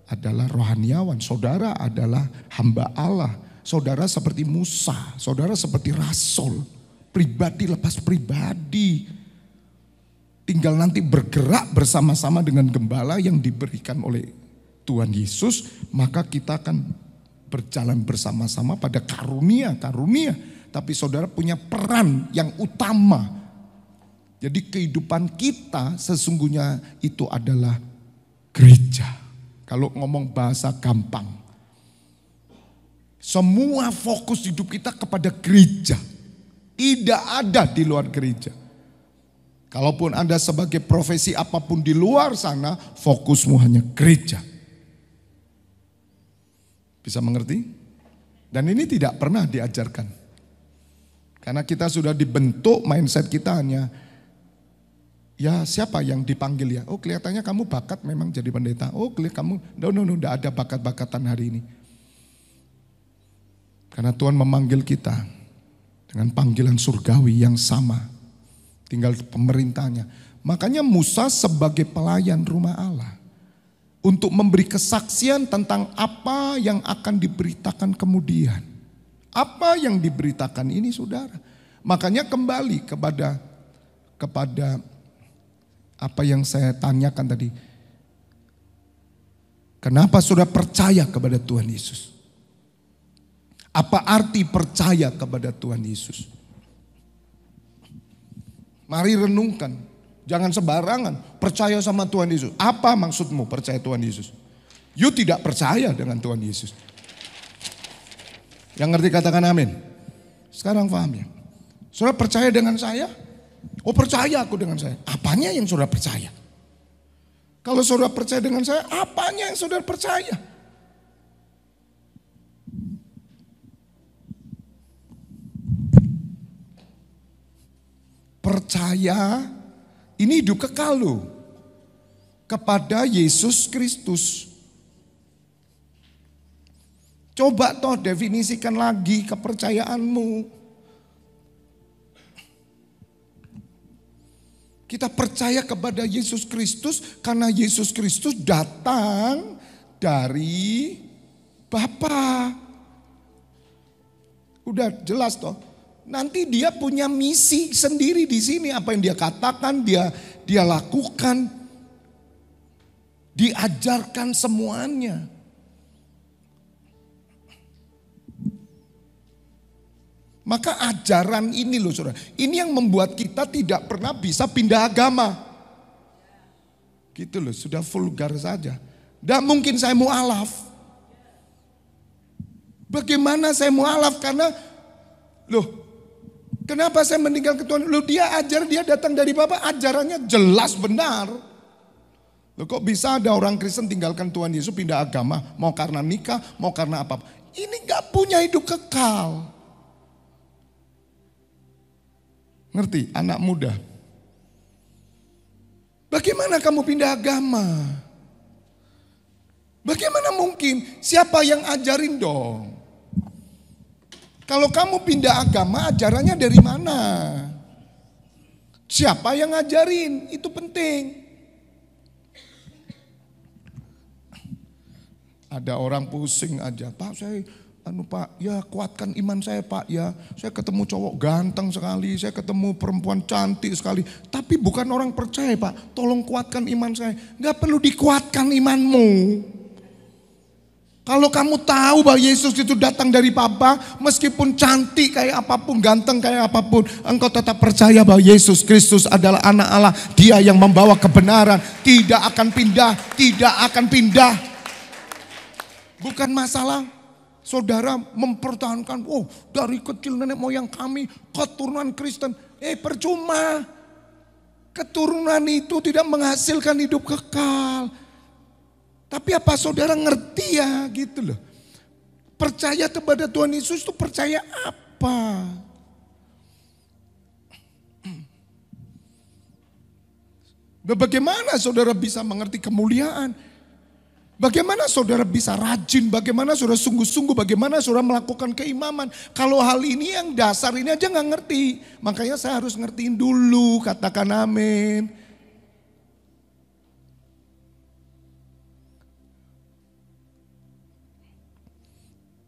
adalah rohaniawan. Saudara adalah hamba Allah. Saudara seperti Musa. Saudara seperti rasul. Pribadi lepas pribadi. Tinggal nanti bergerak bersama-sama dengan gembala yang diberikan oleh Tuhan Yesus. Maka kita akan berjalan bersama-sama pada karunia. Tapi saudara punya peran yang utama. Jadi kehidupan kita sesungguhnya itu adalah gereja. Kalau ngomong bahasa gampang. Semua fokus hidup kita kepada gereja. Tidak ada di luar gereja. Kalaupun Anda sebagai profesi apapun di luar sana, fokusmu hanya gereja. Bisa mengerti? Dan ini tidak pernah diajarkan. Karena kita sudah dibentuk mindset kita hanya Ya siapa yang dipanggil ya? Oh kelihatannya kamu bakat memang jadi pendeta. Oh kamu, no, enggak ada bakat-bakatan hari ini. Karena Tuhan memanggil kita dengan panggilan surgawi yang sama. Tinggal pemerintahnya. Makanya Musa sebagai pelayan rumah Allah. Untuk memberi kesaksian tentang apa yang akan diberitakan kemudian. Apa yang diberitakan ini saudara. Makanya kembali kepada apa yang saya tanyakan tadi. Kenapa saudara percaya kepada Tuhan Yesus? Apa arti percaya kepada Tuhan Yesus? Mari renungkan. Jangan sembarangan percaya sama Tuhan Yesus. Apa maksudmu percaya Tuhan Yesus? You tidak percaya dengan Tuhan Yesus. Yang ngerti katakan amin. Sekarang paham ya? Saudara percaya dengan saya? Oh percaya aku dengan saya. Apanya yang saudara percaya? Kalau saudara percaya dengan saya, apanya yang saudara percaya? Percaya ini hidup kekal loh. Kepada Yesus Kristus. Coba toh definisikan lagi kepercayaanmu. Kita percaya kepada Yesus Kristus karena Yesus Kristus datang dari Bapa. Udah jelas toh. Nanti dia punya misi sendiri di sini. Apa yang dia katakan, dia lakukan. Diajarkan semuanya. Maka ajaran ini loh saudara. Ini yang membuat kita tidak pernah bisa pindah agama. Gitu loh, sudah vulgar saja. Dan mungkin saya mualaf. Bagaimana saya mualaf? Karena loh, kenapa saya meninggalkan Tuhan? Loh dia ajar, dia datang dari Bapa, ajarannya jelas benar. Loh kok bisa ada orang Kristen tinggalkan Tuhan Yesus pindah agama? Mau karena nikah, mau karena apa? Ini gak punya hidup kekal. Ngerti? Anak muda. Bagaimana kamu pindah agama? Bagaimana mungkin? Siapa yang ajarin dong? Kalau kamu pindah agama, ajarannya dari mana? Siapa yang ngajarin? Itu penting. Ada orang pusing aja. Pak saya Pak, ya kuatkan iman saya Pak ya. Saya ketemu cowok ganteng sekali, saya ketemu perempuan cantik sekali. Tapi bukan orang percaya Pak, tolong kuatkan iman saya. Gak perlu dikuatkan imanmu. Kalau kamu tahu bahwa Yesus itu datang dari Bapa, meskipun cantik kayak apapun, ganteng kayak apapun, engkau tetap percaya bahwa Yesus Kristus adalah anak Allah. Dia yang membawa kebenaran, tidak akan pindah, tidak akan pindah. Bukan masalah saudara mempertahankan, oh dari kecil nenek moyang kami keturunan Kristen. Percuma. Keturunan itu tidak menghasilkan hidup kekal. Tapi apa saudara ngerti ya gitu loh. Percaya kepada Tuhan Yesus itu percaya apa? Bagaimana saudara bisa mengerti kemuliaan? Bagaimana saudara bisa rajin, bagaimana saudara sungguh-sungguh, bagaimana saudara melakukan keimaman. Kalau hal ini yang dasar ini aja gak ngerti. Makanya saya harus ngertiin dulu, katakan amin.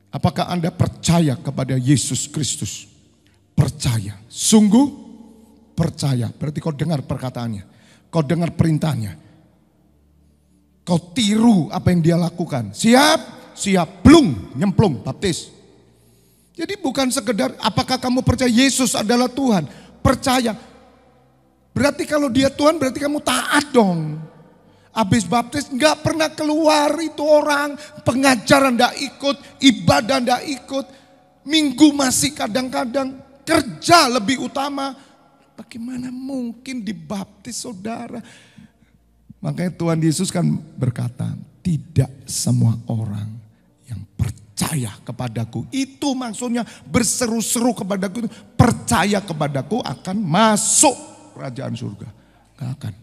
Apakah Anda percaya kepada Yesus Kristus? Percaya, sungguh percaya. Berarti kau dengar perkataannya, kau dengar perintahnya. Kau tiru apa yang dia lakukan. Siap, siap, blung, nyemplung, baptis. Jadi bukan sekedar apakah kamu percaya Yesus adalah Tuhan. Percaya. Berarti kalau dia Tuhan berarti kamu taat dong. Habis baptis gak pernah keluar itu orang. Pengajaran gak ikut, ibadah gak ikut. Minggu masih kadang-kadang, kerja lebih utama. Bagaimana mungkin dibaptis saudara? Makanya Tuhan Yesus kan berkata, tidak semua orang yang percaya kepadaku. Itu maksudnya berseru-seru kepadaku, percaya kepadaku akan masuk kerajaan surga. Gak akan.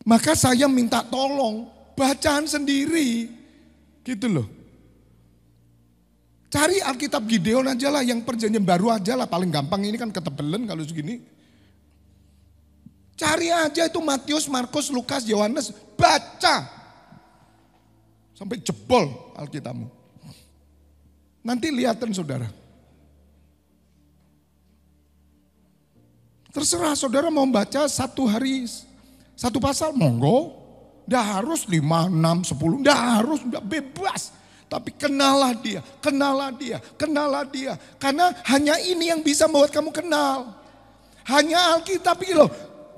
Maka saya minta tolong, bacaan sendiri. Gitu loh. Cari Alkitab Gideon aja lah, yang perjanjian baru aja lah. Paling gampang, ini kan ketebelan kalau segini. Cari aja itu Matius, Markus, Lukas, Yohanes. Baca. Sampai jebol Alkitabmu. Nanti lihatan saudara. Terserah saudara mau baca satu hari, satu pasal, monggo. Nggak harus 5, 6, 10, nggak harus, nggak bebas. Tapi kenalah dia, kenalah dia, kenalah dia. Karena hanya ini yang bisa membuat kamu kenal. Hanya Alkitab ini loh,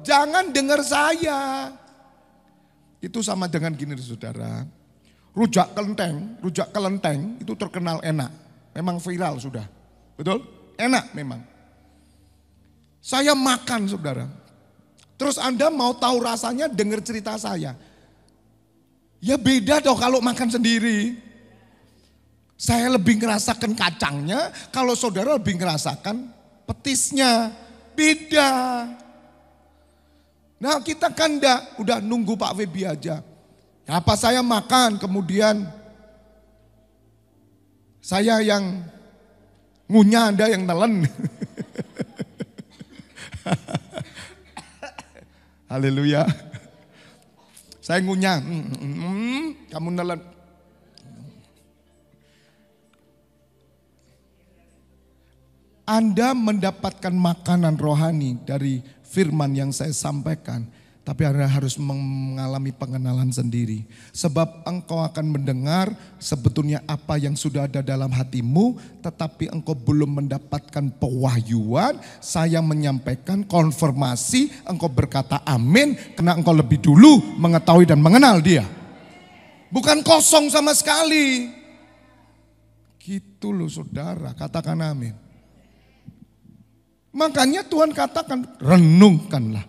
jangan dengar saya. Itu sama dengan gini saudara. Rujak kelenteng itu terkenal enak. Memang viral sudah, betul? Enak memang. Saya makan saudara. Terus Anda mau tahu rasanya dengar cerita saya. Ya beda dong kalau makan sendiri. Saya lebih ngerasakan kacangnya, kalau saudara lebih ngerasakan petisnya. Beda. Nah kita kan udah nunggu Pak Febi aja. Apa saya makan kemudian saya yang ngunyah, Anda yang nelen. Haleluya. Saya ngunyah, kamu nelen. Anda mendapatkan makanan rohani dari firman yang saya sampaikan. Tapi Anda harus mengalami pengenalan sendiri. Sebab engkau akan mendengar sebetulnya apa yang sudah ada dalam hatimu. Tetapi engkau belum mendapatkan pewahyuan. Saya menyampaikan konfirmasi. Engkau berkata amin. Karena engkau lebih dulu mengetahui dan mengenal dia. Bukan kosong sama sekali. Gitu loh saudara, katakan amin. Makanya Tuhan katakan renungkanlah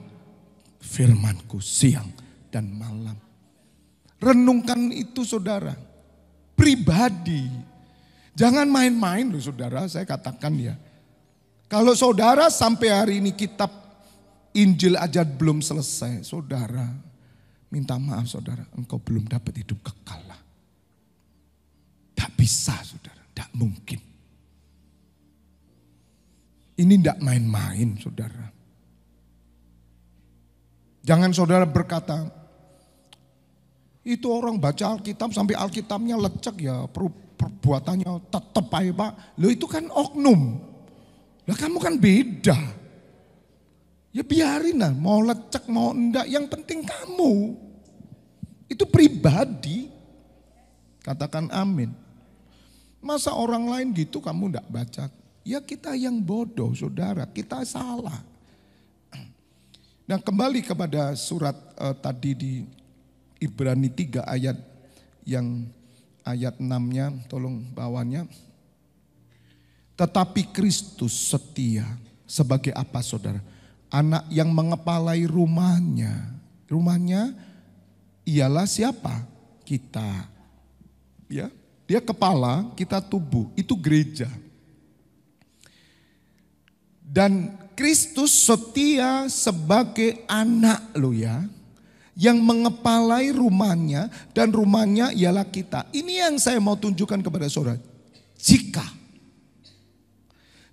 firmanku siang dan malam. Renungkan itu saudara, pribadi. Jangan main-main loh saudara, saya katakan ya. Kalau saudara sampai hari ini kitab Injil aja belum selesai, saudara minta maaf saudara, engkau belum dapat hidup kekal lah. Tak bisa saudara, tak mungkin. Ini tidak main-main saudara. Jangan saudara berkata, itu orang baca Alkitab sampai Alkitabnya lecek ya, perbuatannya tetap aja Pak. Loh itu kan oknum. Lah kamu kan beda. Ya biarin lah, mau lecek mau enggak, yang penting kamu. Itu pribadi. Katakan amin. Masa orang lain gitu kamu enggak baca? Ya kita yang bodoh saudara, kita salah. Nah kembali kepada surat tadi di Ibrani 3 ayat yang ayat 6-nya, tolong bawahnya. Tetapi Kristus setia sebagai apa saudara? Anak yang mengepalai rumahnya. Rumahnya ialah siapa? Kita. Ya, dia kepala, kita tubuh, itu gereja. Dan Kristus setia sebagai anak lo ya, yang mengepalai rumahnya dan rumahnya ialah kita. Ini yang saya mau tunjukkan kepada saudara.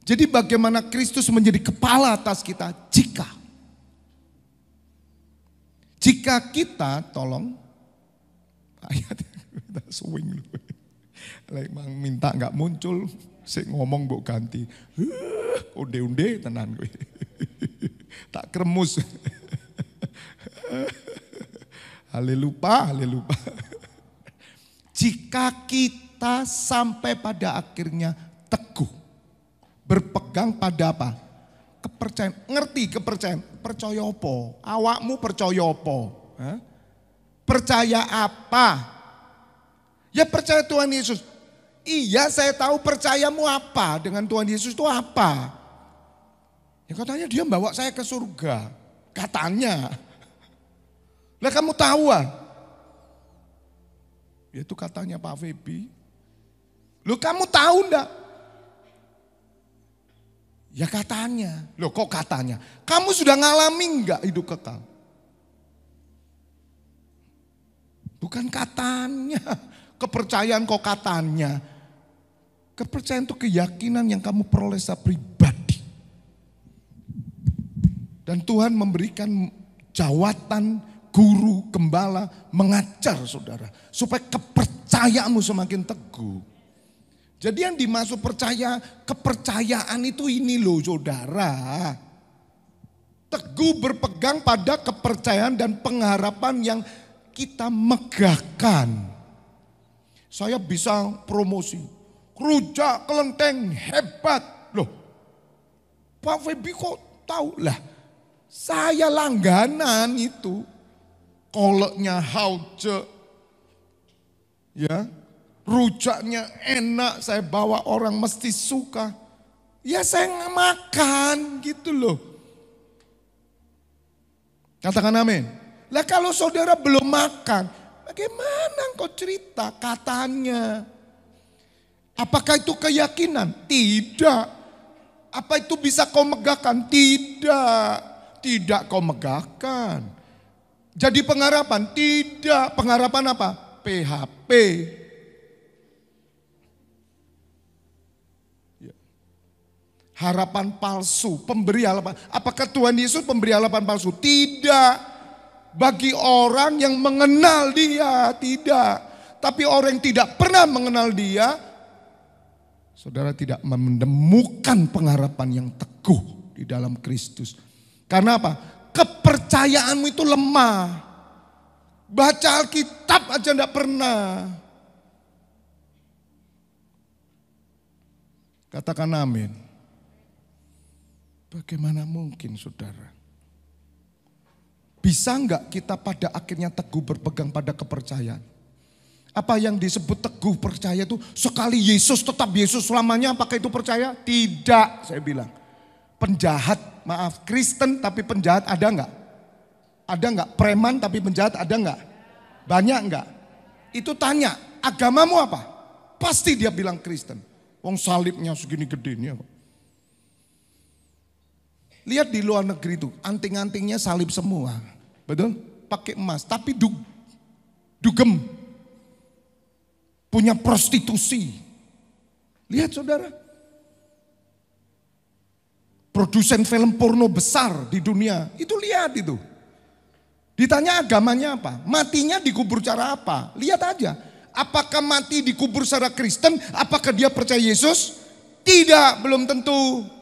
Jadi bagaimana Kristus menjadi kepala atas kita? Jika kita tolong ayat kita swing dulu. Emang minta nggak muncul, saya ngomong buk ganti. Onde-onde tenan gue. Tak kremus. Haleluya. Jika kita sampai pada akhirnya teguh, berpegang pada apa? Kepercayaan. Ngerti kepercayaan? Percaya apa? Awakmu percaya apa? Percaya apa? Ya percaya Tuhan Yesus. Iya saya tahu percayamu apa dengan Tuhan Yesus itu apa. Ya katanya dia bawa saya ke surga. Katanya. Lah kamu tahu ah? Ya itu katanya Pak Febi. Loh kamu tahu enggak? Ya katanya. Loh kok katanya? Kamu sudah ngalami enggak hidup kekal? Bukan katanya. Kepercayaan kok katanya. Kepercayaan itu keyakinan yang kamu peroleh secara pribadi. Dan Tuhan memberikan jawatan guru, gembala, mengajar saudara. Supaya kepercayaanmu semakin teguh. Jadi yang dimaksud kepercayaan itu ini loh saudara. Teguh berpegang pada kepercayaan dan pengharapan yang kita megahkan. Saya bisa promosi. Rujak kelenteng hebat. Loh Pak Febi kok tahu lah. Saya langganan itu. Koleknya Hauce. Ya. Rujaknya enak, saya bawa orang mesti suka. Ya saya nggak makan gitu loh. Katakan amin. Lah kalau saudara belum makan, bagaimana engkau cerita katanya? Apakah itu keyakinan? Tidak. Apa itu bisa kau megahkan? Tidak. Tidak kau megahkan. Jadi pengharapan? Tidak. Pengharapan apa? PHP. Harapan palsu, pemberi harapan. Apakah Tuhan Yesus pemberi harapan palsu? Tidak. Bagi orang yang mengenal dia, tidak. Tapi orang yang tidak pernah mengenal dia, saudara tidak menemukan pengharapan yang teguh di dalam Kristus. Karena apa? Kepercayaanmu itu lemah. Baca Alkitab aja tidak pernah. Katakan amin. Bagaimana mungkin saudara? Bisa enggak kita pada akhirnya teguh berpegang pada kepercayaan? Apa yang disebut teguh percaya itu sekali Yesus tetap Yesus selamanya, apakah itu percaya? Tidak, saya bilang. Penjahat, maaf, Kristen tapi penjahat ada enggak? Ada enggak? Preman tapi penjahat ada enggak? Banyak enggak? Itu tanya, agamamu apa? Pasti dia bilang Kristen. Wong salibnya segini gedenya kok. Lihat di luar negeri itu, anting-antingnya salib semua. Betul? Pakai emas, tapi dugem. Punya prostitusi. Lihat saudara. Produsen film porno besar di dunia, itu lihat itu. Ditanya agamanya apa? Matinya dikubur cara apa? Lihat aja. Apakah mati dikubur secara Kristen? Apakah dia percaya Yesus? Tidak, belum tentu.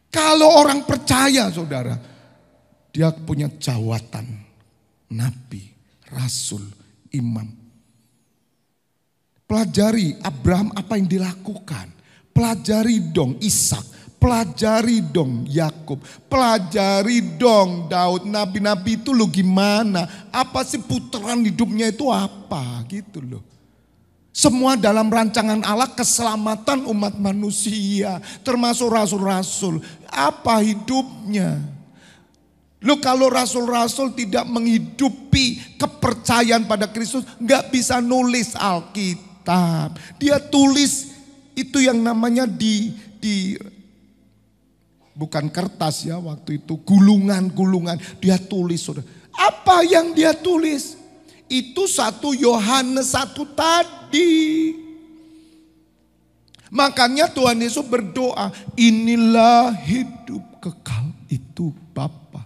Kalau orang percaya saudara, dia punya jawatan, nabi, rasul, imam. Pelajari Abraham apa yang dilakukan. Pelajari dong Ishak, pelajari dong Yakub, pelajari dong Daud. Nabi-nabi itu lo gimana? Apa sih putaran hidupnya itu apa gitu loh. Semua dalam rancangan Allah keselamatan umat manusia. Termasuk rasul-rasul. Apa hidupnya? Loh kalau rasul-rasul tidak menghidupi kepercayaan pada Kristus. Gak bisa nulis Alkitab. Dia tulis itu yang namanya di bukan kertas ya waktu itu. Gulungan-gulungan. Dia tulis. Saudara. Apa yang dia tulis? Itu 1 Yohanes 1 tadi. Makanya Tuhan Yesus berdoa, inilah hidup kekal itu Bapa.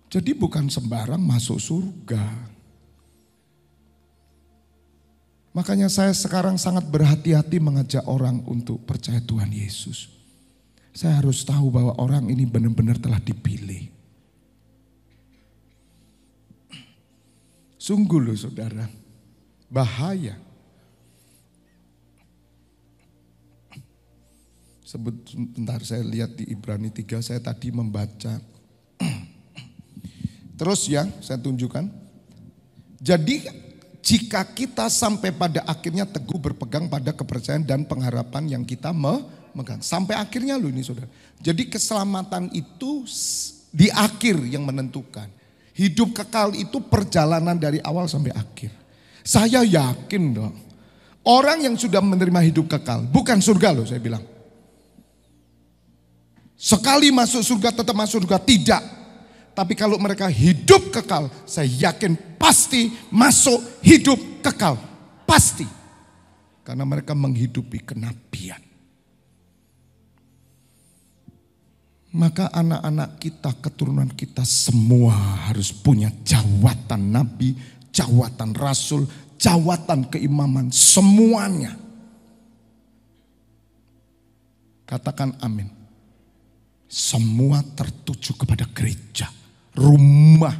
Jadi bukan sembarang masuk surga. Makanya saya sekarang sangat berhati-hati mengajak orang untuk percaya Tuhan Yesus. Saya harus tahu bahwa orang ini benar-benar telah dipilih. Sungguh loh saudara, bahaya. Sebentar saya lihat di Ibrani 3, saya tadi membaca. Terus ya, saya tunjukkan. Jadi jika kita sampai pada akhirnya teguh berpegang pada kepercayaan dan pengharapan yang kita memegang. Sampai akhirnya loh ini saudara. Jadi keselamatan itu di akhir yang menentukan. Hidup kekal itu perjalanan dari awal sampai akhir. Saya yakin dong. Orang yang sudah menerima hidup kekal, bukan surga loh saya bilang. Sekali masuk surga tetap masuk surga, tidak. Tapi kalau mereka hidup kekal, saya yakin pasti masuk hidup kekal. Pasti. Karena mereka menghidupi kenabian. Maka anak-anak kita, keturunan kita semua harus punya jawatan nabi, jawatan rasul, jawatan keimaman, semuanya. Katakan amin. Semua tertuju kepada gereja, rumah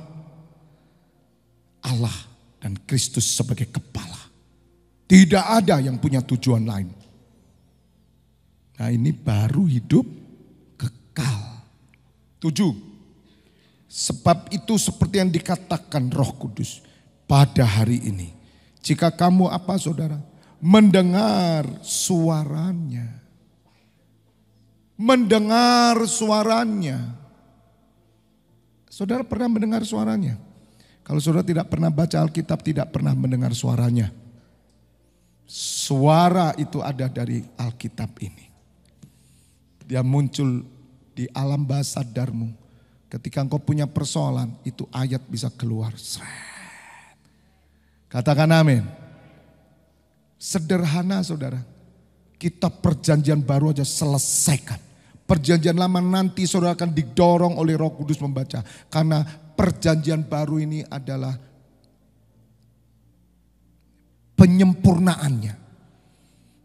Allah dan Kristus sebagai kepala. Tidak ada yang punya tujuan lain. Nah, ini baru hidup kekal. 7. Sebab itu seperti yang dikatakan Roh Kudus pada hari ini. Jika kamu apa saudara? Mendengar suaranya. Mendengar suaranya. Saudara pernah mendengar suaranya? Kalau saudara tidak pernah baca Alkitab, tidak pernah mendengar suaranya. Suara itu ada dari Alkitab ini. Dia muncul di alam bawah sadarmu. Ketika engkau punya persoalan, itu ayat bisa keluar. Katakan amin. Sederhana saudara. Kitab perjanjian baru aja selesaikan. Perjanjian lama nanti saudara akan didorong oleh Roh Kudus membaca. Karena perjanjian baru ini adalah penyempurnaannya.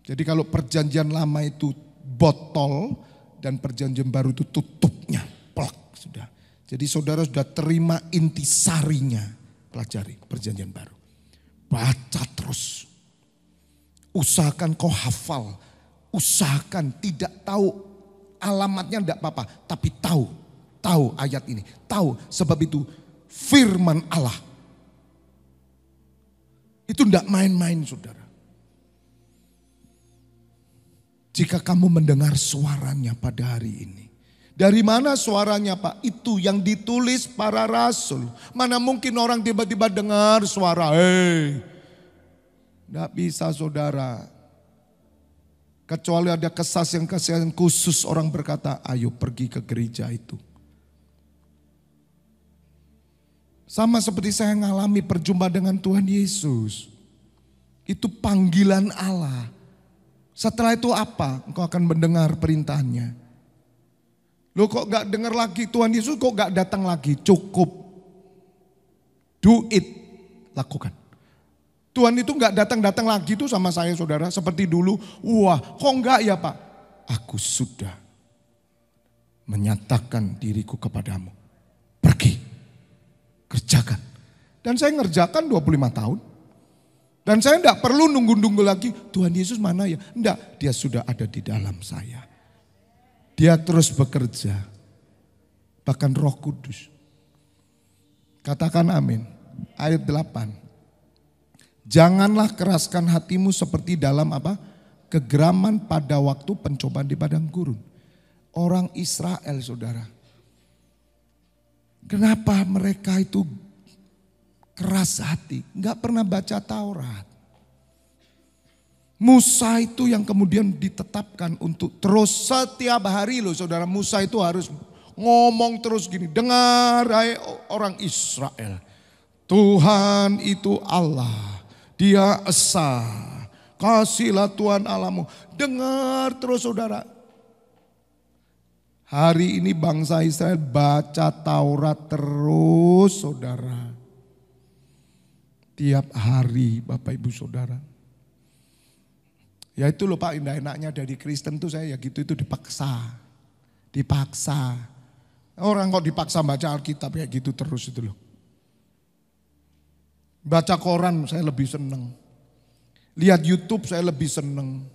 Jadi kalau perjanjian lama itu botol dan perjanjian baru itu tutupnya, plak sudah. Jadi saudara sudah terima intisarinya. Pelajari perjanjian baru. Baca terus. Usahakan kau hafal. Usahakan tidak tahu alamatnya tidak apa-apa. Tapi tahu ayat ini. Tahu sebab itu firman Allah. Itu tidak main-main saudara. Jika kamu mendengar suaranya pada hari ini. Dari mana suaranya Pak? Itu yang ditulis para rasul. Mana mungkin orang tiba-tiba dengar suara. Tidak bisa saudara. Kecuali ada kesaksian-kesaksian khusus orang berkata, ayo pergi ke gereja itu. Sama seperti saya mengalami perjumpaan dengan Tuhan Yesus. Itu panggilan Allah. Setelah itu apa? Engkau akan mendengar perintahnya. Loh kok gak dengar lagi Tuhan Yesus, kok gak datang lagi? Cukup. Do it. Lakukan. Tuhan itu gak datang-datang lagi tuh sama saya saudara. Seperti dulu. Wah kok enggak ya Pak? Aku sudah menyatakan diriku kepadamu. Pergi. Kerjakan. Dan saya ngerjakan 25 tahun. Dan saya enggak perlu nunggu-nunggu lagi. Tuhan Yesus mana ya? Enggak, dia sudah ada di dalam saya. Dia terus bekerja. Bahkan Roh Kudus. Katakan amin. Ayat 8. Janganlah keraskan hatimu seperti dalam apa? Kegeraman pada waktu pencobaan di padang gurun. Orang Israel saudara. Kenapa mereka itu keras hati? Enggak pernah baca Taurat. Musa itu yang kemudian ditetapkan untuk terus setiap hari loh saudara. Musa itu harus ngomong terus gini. Dengar hai orang Israel. Tuhan itu Allah. Dia esa. Kasihlah Tuhan Allahmu. Dengar terus saudara. Hari ini bangsa Israel baca Taurat terus saudara. Tiap hari Bapak Ibu Saudara. Ya itu loh Pak, indah enaknya dari Kristen tuh saya ya gitu, itu dipaksa. Dipaksa. Orang kok dipaksa baca Alkitab ya gitu terus itu loh. Baca koran saya lebih seneng. Lihat YouTube saya lebih seneng.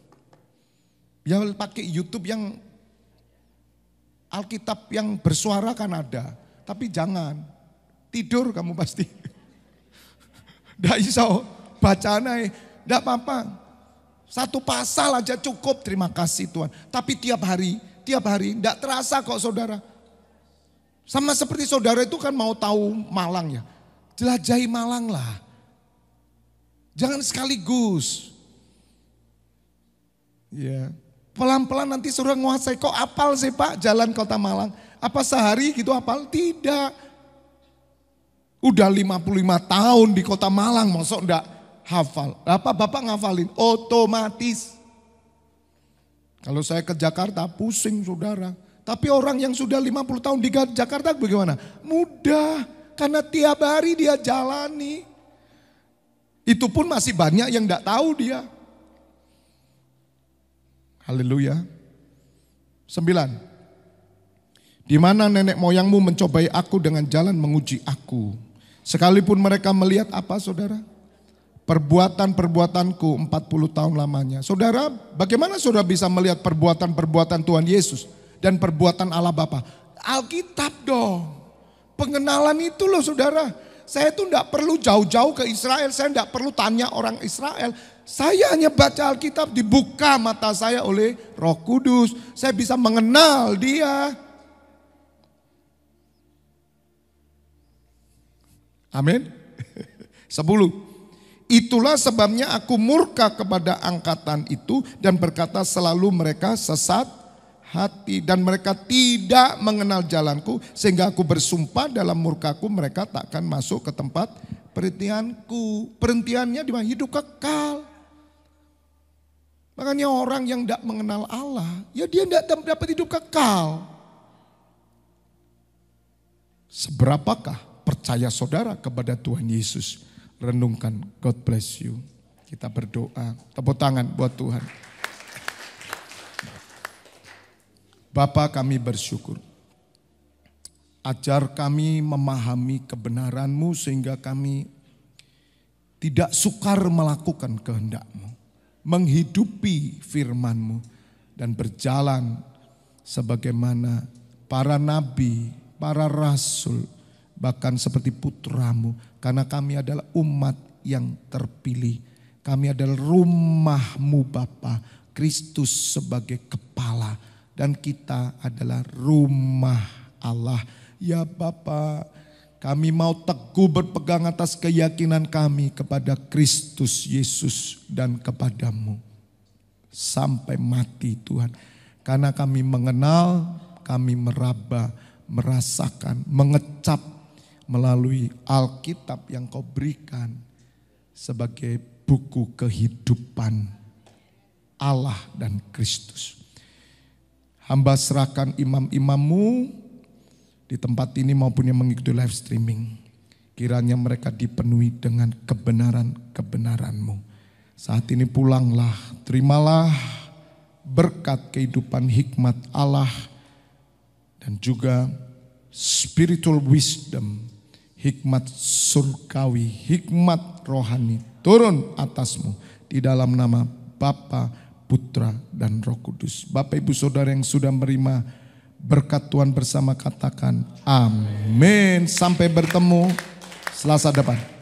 Ya pakai YouTube yang Alkitab yang bersuara kan ada. Tapi jangan. Tidur kamu pasti. Tidak iso bacaan aja. Tidak apa-apa. Satu pasal aja cukup, terima kasih Tuhan. Tapi tiap hari tidak terasa kok saudara. Sama seperti saudara itu kan mau tahu Malang ya. Jelajahi Malang lah. Jangan sekaligus. Ya, pelan-pelan nanti saudara nguasai. Kok apal sih Pak jalan kota Malang? Apa sehari gitu apal? Tidak. Udah 55 tahun di kota Malang, maksud enggak hafal. Apa Bapak ngafalin? Otomatis. Kalau saya ke Jakarta pusing saudara. Tapi orang yang sudah 50 tahun di Jakarta bagaimana? Mudah, karena tiap hari dia jalani. Itu pun masih banyak yang enggak tahu dia. Haleluya. 9. Di mana nenek moyangmu mencobai aku dengan jalan menguji aku. Sekalipun mereka melihat apa saudara? Perbuatan-perbuatanku 40 tahun lamanya. Saudara, bagaimana saudara bisa melihat perbuatan-perbuatan Tuhan Yesus dan perbuatan Allah Bapa? Alkitab dong. Pengenalan itu loh saudara. Saya tuh enggak perlu jauh-jauh ke Israel. Saya enggak perlu tanya orang Israel. Saya hanya baca Alkitab, dibuka mata saya oleh Roh Kudus. Saya bisa mengenal dia. Amin. 10. Itulah sebabnya aku murka kepada angkatan itu dan berkata selalu mereka sesat hati dan mereka tidak mengenal jalanku sehingga aku bersumpah dalam murkaku mereka takkan masuk ke tempat perhentianku. Perhentiannya di mana? Hidup kekal. Makanya orang yang tidak mengenal Allah, ya dia tidak dapat hidup kekal. Seberapakah percaya saudara kepada Tuhan Yesus? Renungkan. God bless you. Kita berdoa. Tepuk tangan buat Tuhan. Bapa, kami bersyukur. Ajar kami memahami kebenaran-Mu sehingga kami tidak sukar melakukan kehendak-Mu. Menghidupi firman-Mu dan berjalan sebagaimana para nabi, para rasul, bahkan seperti putra-Mu. Karena kami adalah umat yang terpilih. Kami adalah rumah-Mu Bapa, Kristus sebagai kepala. Dan kita adalah rumah Allah. Ya Bapa, kami mau teguh berpegang atas keyakinan kami kepada Kristus Yesus dan kepadamu. Sampai mati Tuhan. Karena kami mengenal, kami meraba, merasakan, mengecap melalui Alkitab yang Kau berikan sebagai buku kehidupan Allah dan Kristus. Hamba serahkan imam-imam-Mu di tempat ini maupun yang mengikuti live streaming. Kiranya mereka dipenuhi dengan kebenaran-kebenaran-Mu. Saat ini pulanglah, terimalah berkat kehidupan hikmat Allah dan juga spiritual wisdom, hikmat surgawi, hikmat rohani turun atasmu di dalam nama Bapa, Putra dan Roh Kudus. Bapak Ibu Saudara yang sudah menerima berkat Tuhan bersama katakan amin. Sampai bertemu Selasa depan.